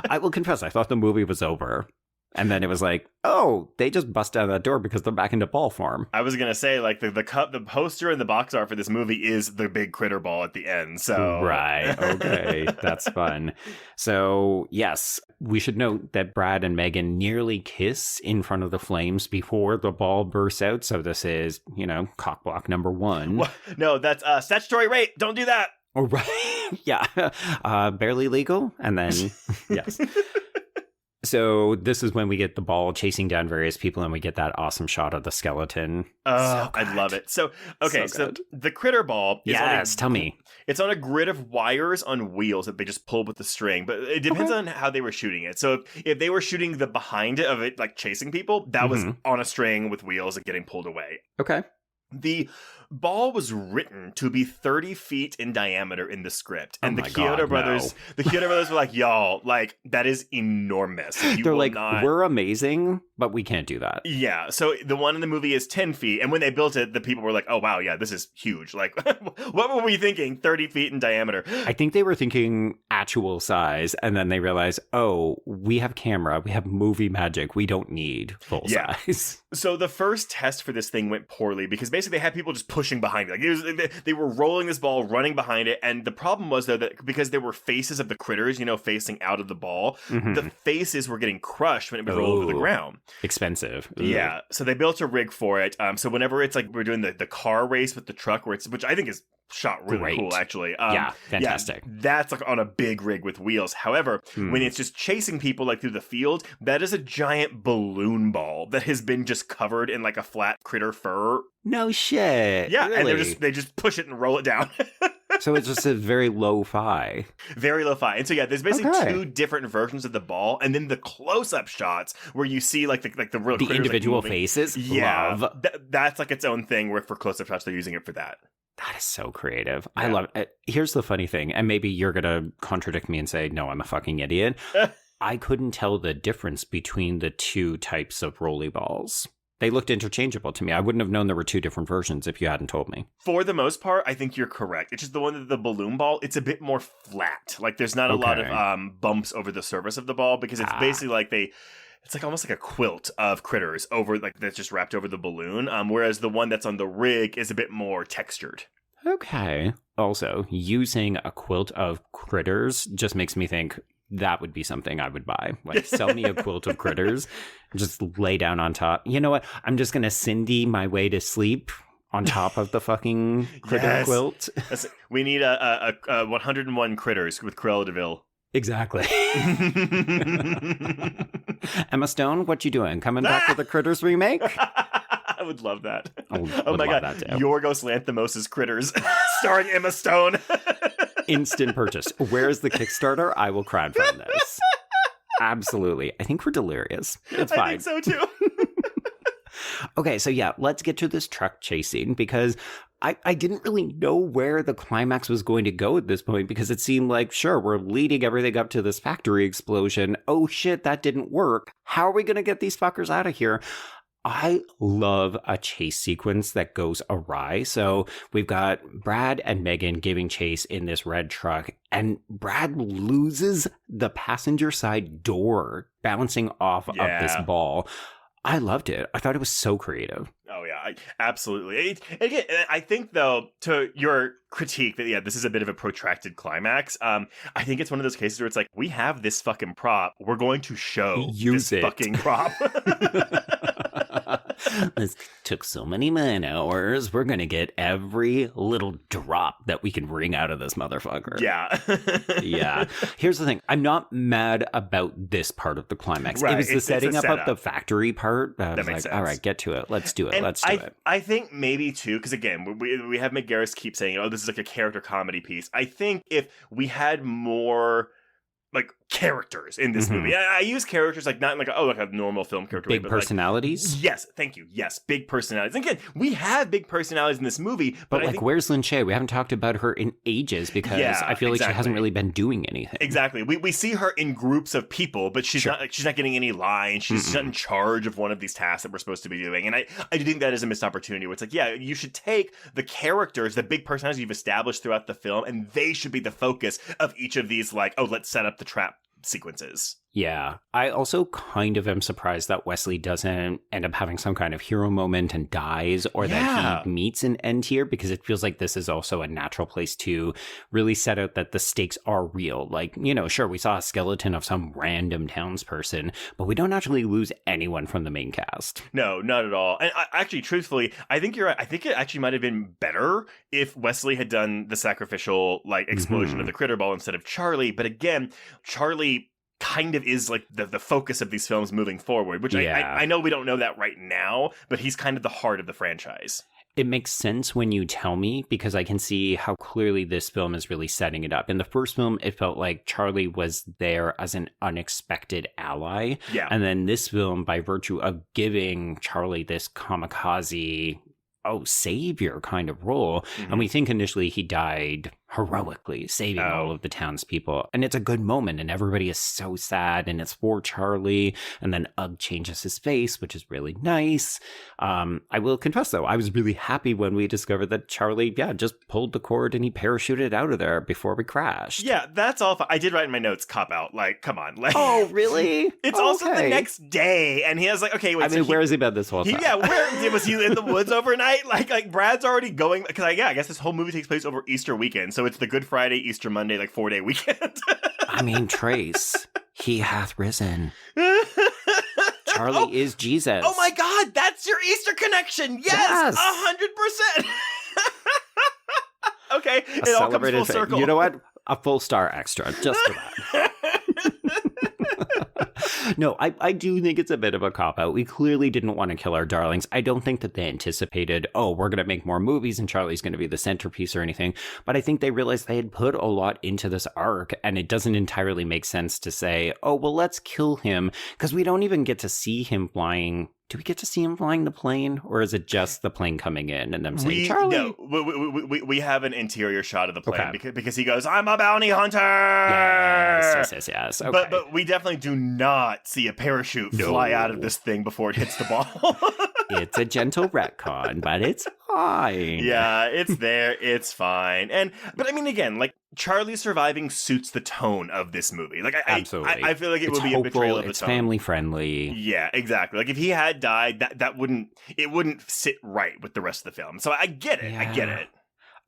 I will confess, I thought the movie was over. And then it was like, oh, they just bust down that door because they're back into ball form. I was going to say, like, the poster and the box art for this movie is the big critter ball at the end, so... Right, okay, that's fun. So, yes, we should note that Brad and Megan nearly kiss in front of the flames before the ball bursts out, so this is, cock block number 1. Well, no, that's statutory rape! Don't do that! Oh, right, yeah. Barely legal, and then, yes. So this is when we get the ball chasing down various people, and we get that awesome shot of the skeleton. Oh, I love it. So, okay, so the critter ball is tell me. It's on a grid of wires on wheels that they just pull with the string, but it depends on how they were shooting it. So if they were shooting the behind it of it, like chasing people, that was on a string with wheels and getting pulled away. Okay. The ball was written to be 30 feet in diameter in the script. And the Chiodo Brothers were like, y'all, like, that is enormous. They're like, we're amazing, but we can't do that. Yeah. So the one in the movie is 10 feet. And when they built it, the people were like, oh, wow, yeah, this is huge. Like, what were we thinking? 30 feet in diameter. I think they were thinking actual size. And then they realized, oh, we have camera. We have movie magic. We don't need full size. So the first test for this thing went poorly because basically they had people just pushing behind it. Like they were rolling this ball, running behind it, and the problem was though that because there were faces of the critters, facing out of the ball, the faces were getting crushed when it would roll over the ground. Expensive. Yeah, so they built a rig for it. So whenever it's like we're doing the car race with the truck, which I think is shot really cool actually. Yeah, fantastic. Yeah, that's like on a big rig with wheels. However, when it's just chasing people like through the field, that is a giant balloon ball that has been just covered in like a flat critter fur. No shit. Yeah, really? and they just push it and roll it down. So it's just a very lo-fi. Very lo-fi. And so yeah, there's basically two different versions of the ball, and then the close-up shots where you see like the real the critters, individual like, faces. Yeah, Love. That's like its own thing. Where for close-up shots, they're using it for that. That is so creative. Yeah. I love it. Here's the funny thing, and maybe you're gonna contradict me and say, "No, I'm a fucking idiot." I couldn't tell the difference between the two types of rolly balls. They looked interchangeable to me. I wouldn't have known there were two different versions if you hadn't told me. For the most part, I think you're correct. It's just the one that the balloon ball, it's a bit more flat. Like there's not a lot of bumps over the surface of the ball because it's basically like it's like almost like a quilt of critters over like that's just wrapped over the balloon. Whereas the one that's on the rig is a bit more textured. Okay. Also, you saying a quilt of critters just makes me think that would be something I would buy. Like, sell me a quilt of critters, just lay down on top. You know what? I'm just going to Cindy my way to sleep on top of the fucking critter quilt. We need a 101 critters with Cruella de Vil. Exactly. Emma Stone, what you doing? Coming back with the Critters remake? I would love that. Oh my God. That too. Yorgos Lanthimos' Critters, starring Emma Stone. Instant purchase. Where's the Kickstarter? I will crowdfund this. Absolutely. I think we're delirious. It's fine. I think so too. Okay, so yeah, let's get to this truck chasing because I didn't really know where the climax was going to go at this point because it seemed like, sure, we're leading everything up to this factory explosion. Oh shit, that didn't work. How are we going to get these fuckers out of here? I love a chase sequence that goes awry. So we've got Brad and Megan giving chase in this red truck, and Brad loses the passenger side door bouncing off of this ball. I loved it. I thought it was so creative. Oh, yeah, absolutely. Again, I think, though, to your critique that, this is a bit of a protracted climax, I think it's one of those cases where it's like, we have this fucking prop. We're going to show this fucking prop. This took so many man hours. We're going to get every little drop that we can wring out of this motherfucker. Yeah. Yeah. Here's the thing. I'm not mad about this part of the climax. Right. It was the setting up of the factory part. I was like, sense. all right, get to it. Let's do it. And Let's do it. I think maybe, too, because, again, we have Mick Garris keep saying, oh, this is like a character comedy piece. I think if we had more like characters in this movie. I use characters like not in like a normal film character big way, but personalities. Yes, thank you. Yes, big personalities. And again, we have big personalities in this movie, but I think, where's Lin Shaye? We haven't talked about her in ages because I feel like she hasn't really been doing anything. Exactly. We see her in groups of people, but she's not getting any lines. She's not in charge of one of these tasks that we're supposed to be doing. And I do think that is a missed opportunity where it's like, yeah, you should take the characters, the big personalities you've established throughout the film, and they should be the focus of each of these, like, oh, let's set up the trap sequences. Yeah. I also kind of am surprised that Wesley doesn't end up having some kind of hero moment and dies, or that he meets an end here, because it feels like this is also a natural place to really set out that the stakes are real. Like, sure, we saw a skeleton of some random townsperson, but we don't actually lose anyone from the main cast. No, not at all. And actually, truthfully, I think you're right. I think it actually might have been better if Wesley had done the sacrificial, like, explosion of the critter ball instead of Charlie. But again, Charlie kind of is like the focus of these films moving forward, which I know we don't know that right now, but he's kind of the heart of the franchise. It makes sense when you tell me, because I can see how clearly this film is really setting it up. In the first film, it felt like Charlie was there as an unexpected ally. Yeah. And then this film, by virtue of giving Charlie this kamikaze, savior kind of role. And we think initially he died heroically, saving all of the townspeople. And it's a good moment, and everybody is so sad, and it's for Charlie. And then Ugg changes his face, which is really nice. I will confess, though, I was really happy when we discovered that Charlie, just pulled the cord and he parachuted out of there before we crashed. Yeah, that's all. I did write in my notes, cop out. Like, come on. Like, oh, really? It's also the next day, and he has like, okay, wait. I mean, where has he been this whole time? Where was he in the woods overnight? Like Brad's already going, because I guess this whole movie takes place over Easter weekend, so it's the Good Friday, Easter Monday, like 4-day weekend. I mean, Trace, he hath risen. Charlie is Jesus. Oh my God, that's your Easter connection. Yes, 100%. Okay, it all comes full circle. You know what? A full star extra, just for that. No, I do think it's a bit of a cop-out. We clearly didn't want to kill our darlings. I don't think that they anticipated, we're going to make more movies and Charlie's going to be the centerpiece or anything. But I think they realized they had put a lot into this arc, and it doesn't entirely make sense to say, let's kill him, because we don't even get to see him flying. Do we get to see him flying the plane, or is it just the plane coming in and them saying, Charlie? No, we have an interior shot of the plane because he goes, I'm a bounty hunter! Yes. Okay. But we definitely do not see a parachute fly out of this thing before it hits the ball. It's a gentle retcon, but it's fine. Yeah, it's there. It's fine. But I mean, again, like, Charlie surviving suits the tone of this movie. Like, absolutely. I feel like it would be hopeful, a betrayal of the it's tone. family friendly. Yeah, exactly. Like, if he had died, that wouldn't sit right with the rest of the film. So I get it. Yeah. I get it.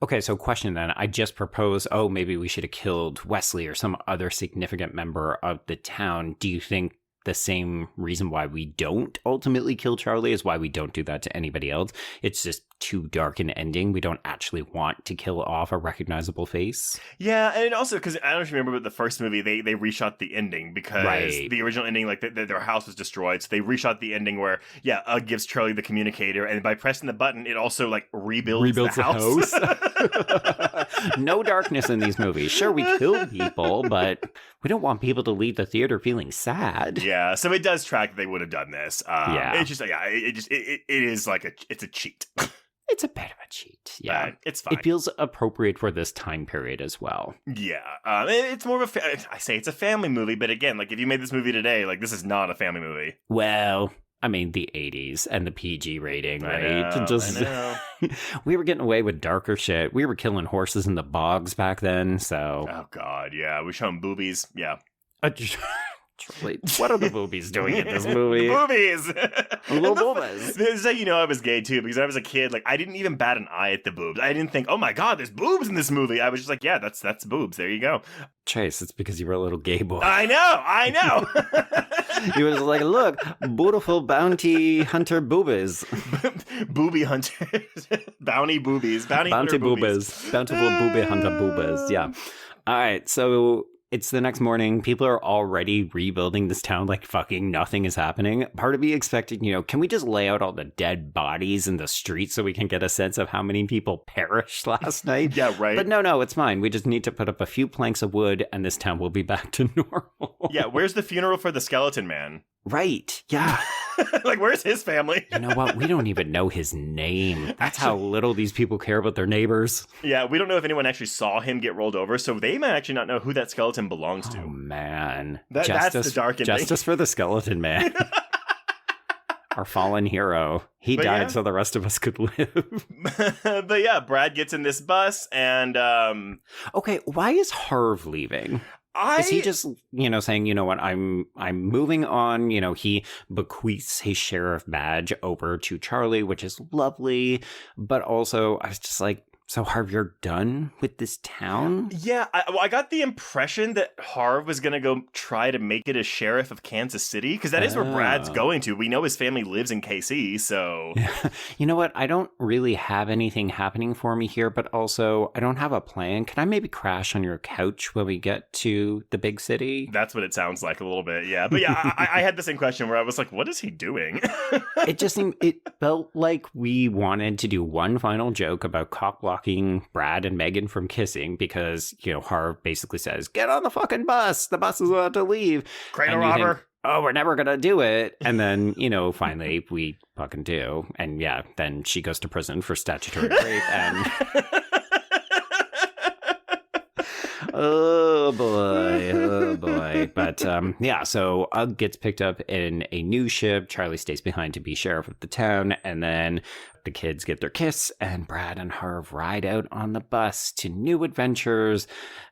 Okay, so question then. I just propose, maybe we should have killed Wesley or some other significant member of the town. Do you think the same reason why we don't ultimately kill Charlie is why we don't do that to anybody else? It's just too dark an ending. We don't actually want to kill off a recognizable face. Yeah, and also because I don't know if you remember, but the first movie they reshot the ending because the original ending, like their house was destroyed, so they reshot the ending where Ugg gives Charlie the communicator, and by pressing the button, it also like rebuilds the house. No darkness in these movies. Sure, we kill people, but we don't want people to leave the theater feeling sad. Yeah, so it does track that they would have done this. It's just it is like it's a cheat. It's a bit of a cheat. Yeah, it's fine. It feels appropriate for this time period as well. Yeah, it's more of I say it's a family movie, but again, like if you made this movie today, like this is not a family movie. Well, I mean, the 80s and the PG rating, right? I know. We were getting away with darker shit. We were killing horses in the bogs back then, so... Oh, God, yeah. We showing boobies, yeah. What are the boobies doing in this movie? Boobies! Little boobies. This is how you know I was gay, too, because when I was a kid, like, I didn't even bat an eye at the boobs. I didn't think, oh my God, there's boobs in this movie. I was just like, yeah, that's boobs. There you go. Chase, it's because you were a little gay boy. I know! He was like, look, beautiful bounty hunter boobies. Booby hunters. Bounty boobies. Bounty boobies. Bountiful booby hunter boobies, yeah. All right, so it's the next morning. People are already rebuilding this town like fucking nothing is happening. Part of me expected, can we just lay out all the dead bodies in the street so we can get a sense of how many people perished last night? Yeah, right. But no, it's fine. We just need to put up a few planks of wood and this town will be back to normal. Yeah, where's the funeral for the skeleton man? Right. Yeah. Like, where's his family? You know what? We don't even know his name. That's how little these people care about their neighbors. Yeah, we don't know if anyone actually saw him get rolled over, so they might actually not know who that skeleton belongs to. Oh, man. That's the dark ending. Justice for the skeleton man. Our fallen hero. He died so the rest of us could live. But yeah, Brad gets in this bus and... Okay, why is Harv leaving? Is he just, saying, you know what, I'm moving on. He bequeaths his sheriff badge over to Charlie, which is lovely. But also, I was just like, so Harv, you're done with this town? Yeah, I got the impression that Harv was going to go try to make it a sheriff of Kansas City, because that is where Brad's going to. We know his family lives in KC, so... Yeah. You know what? I don't really have anything happening for me here, but also I don't have a plan. Can I maybe crash on your couch when we get to the big city? That's what it sounds like a little bit, yeah. But yeah, I had the same question where I was like, what is he doing? It felt like we wanted to do one final joke about cock-blocking Brad and Megan from kissing because, Harv basically says, get on the fucking bus. The bus is about to leave. Cradle robber. Think, oh, we're never going to do it. And then, finally we fucking do. And yeah, then she goes to prison for statutory rape and... Oh boy. But so Ugg gets picked up in a new ship. Charlie stays behind to be sheriff of the town. And then the kids get their kiss and Brad and Harv ride out on the bus to new adventures.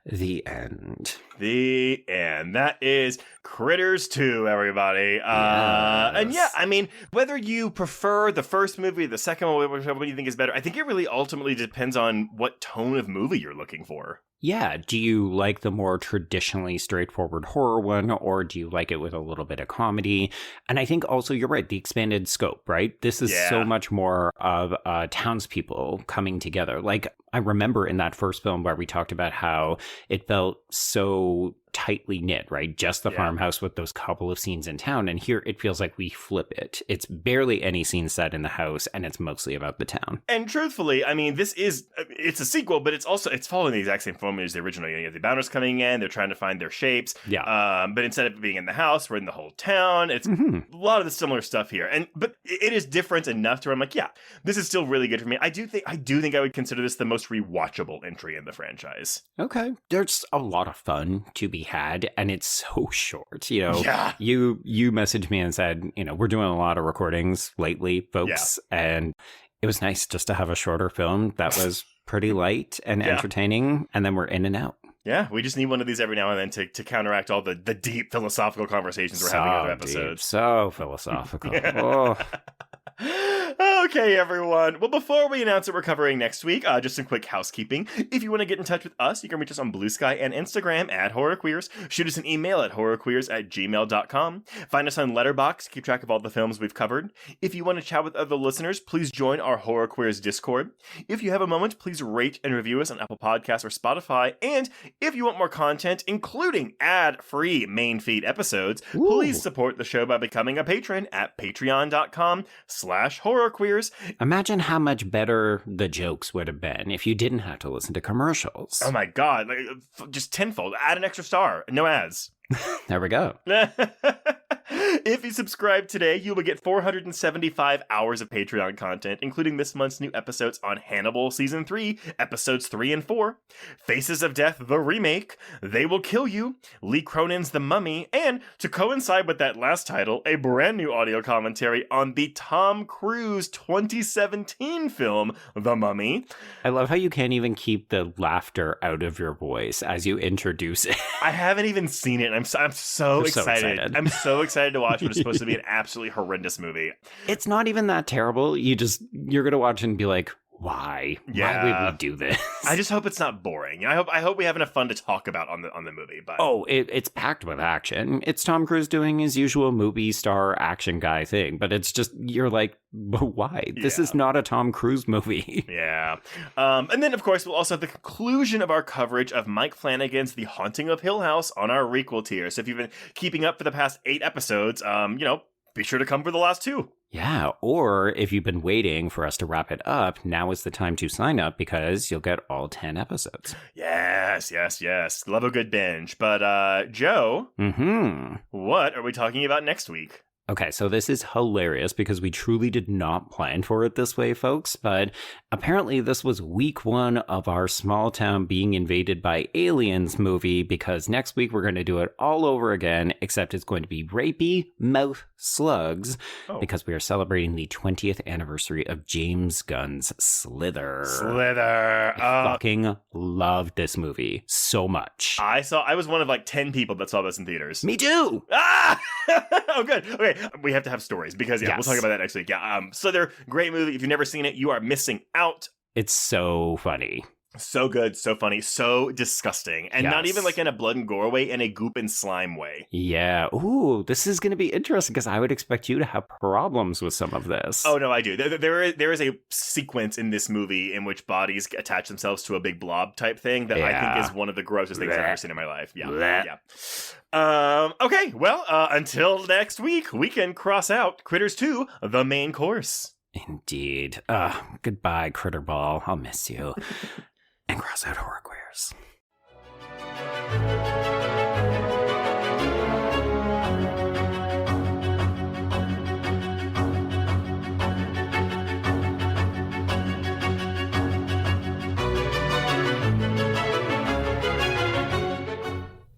The end. The end. That is Critters 2, everybody. Yes. And yeah, I mean, whether you prefer the first movie, the second one, whichever you think is better, I think it really ultimately depends on what tone of movie you're looking for. Yeah. Do you like the more traditionally straightforward horror one, or do you like it with a little bit of comedy? And I think also you're right, the expanded scope, right? This is so much more of townspeople coming together. Like, I remember in that first film where we talked about how it felt so tightly knit, right? Just the farmhouse with those couple of scenes in town. And here it feels like we flip it. It's barely any scene set in the house, and it's mostly about the town. And truthfully, I mean, it's a sequel, but it's following the exact same formula as the original. You have the bounders coming in, they're trying to find their shapes. Yeah. But instead of being in the house, we're in the whole town. It's a lot of the similar stuff here. But it is different enough to where I'm like, yeah, this is still really good for me. I do think I would consider this the most rewatchable entry in the franchise. Okay. There's a lot of fun to be had, and it's so short. You messaged me and said, we're doing a lot of recordings lately, folks, and it was nice just to have a shorter film that was pretty light and entertaining, and then we're in and out. Yeah, we just need one of these every now and then to counteract all the deep philosophical conversations we're having in other episodes. So philosophical. Oh. Okay, everyone. Well, before we announce what we're covering next week, just some quick housekeeping. If you want to get in touch with us, you can reach us on Blue Sky and Instagram at HorrorQueers. Shoot us an email at horrorqueers@gmail.com. Find us on Letterboxd. Keep track of all the films we've covered. If you want to chat with other listeners, please join our Horror Queers Discord. If you have a moment, please rate and review us on Apple Podcasts or Spotify. And if you want more content, including ad-free main feed episodes, please support the show by becoming a patron at patreon.com/horrorqueers. Imagine how much better the jokes would have been if you didn't have to listen to commercials. Oh my God. Just tenfold. Add an extra star. No ads. There we go. If you subscribe today, you will get 475 hours of Patreon content, including this month's new episodes on Hannibal Season 3, Episodes 3 and 4, Faces of Death, the remake, They Will Kill You, Lee Cronin's The Mummy, and, to coincide with that last title, a brand new audio commentary on the Tom Cruise 2017 film, The Mummy. I love how you can't even keep the laughter out of your voice as you introduce it. I haven't even seen it. I'm so excited. I'm so excited to watch what is supposed to be an absolutely horrendous movie. It's not even that terrible. You're going to watch it and be like, Why? Yeah. Why would we do this? I just hope it's not boring. I hope we have enough fun to talk about on the movie. But it's packed with action. It's Tom Cruise doing his usual movie star action guy thing, but it's just, you're like, but why? This is not a Tom Cruise movie. Yeah. And then, of course, we'll also have the conclusion of our coverage of Mike Flanagan's The Haunting of Hill House on our requel tier. So if you've been keeping up for the past 8 episodes, be sure to come for the last 2. Yeah, or if you've been waiting for us to wrap it up, now is the time to sign up because you'll get all 10 episodes. Yes. Love a good binge. But, Joe, what are we talking about next week? Okay, so this is hilarious because we truly did not plan for it this way, folks, but apparently this was week 1 of our small town being invaded by aliens movie, because next week we're going to do it all over again, except it's going to be rapey mouth slugs, because we are celebrating the 20th anniversary of James Gunn's Slither. I fucking loved this movie so much. I was one of like 10 people that saw this in theaters. Me too! Ah! Oh, good. Okay, we have to have stories because, we'll talk about that next week. Yeah, Slither, great movie. If you've never seen it, you are missing out. It's so funny. So good, so funny, so disgusting. And not even like in a blood and gore way, in a goop and slime way. Yeah. Ooh, this is going to be interesting because I would expect you to have problems with some of this. Oh, no, I do. There is a sequence in this movie in which bodies attach themselves to a big blob type thing that I think is one of the grossest things I've ever seen in my life. Yeah. Okay, well, until next week, we can cross out Critters 2, the main course. Indeed. Goodbye, Critter Ball. I'll miss you. And cross out Horror Queers.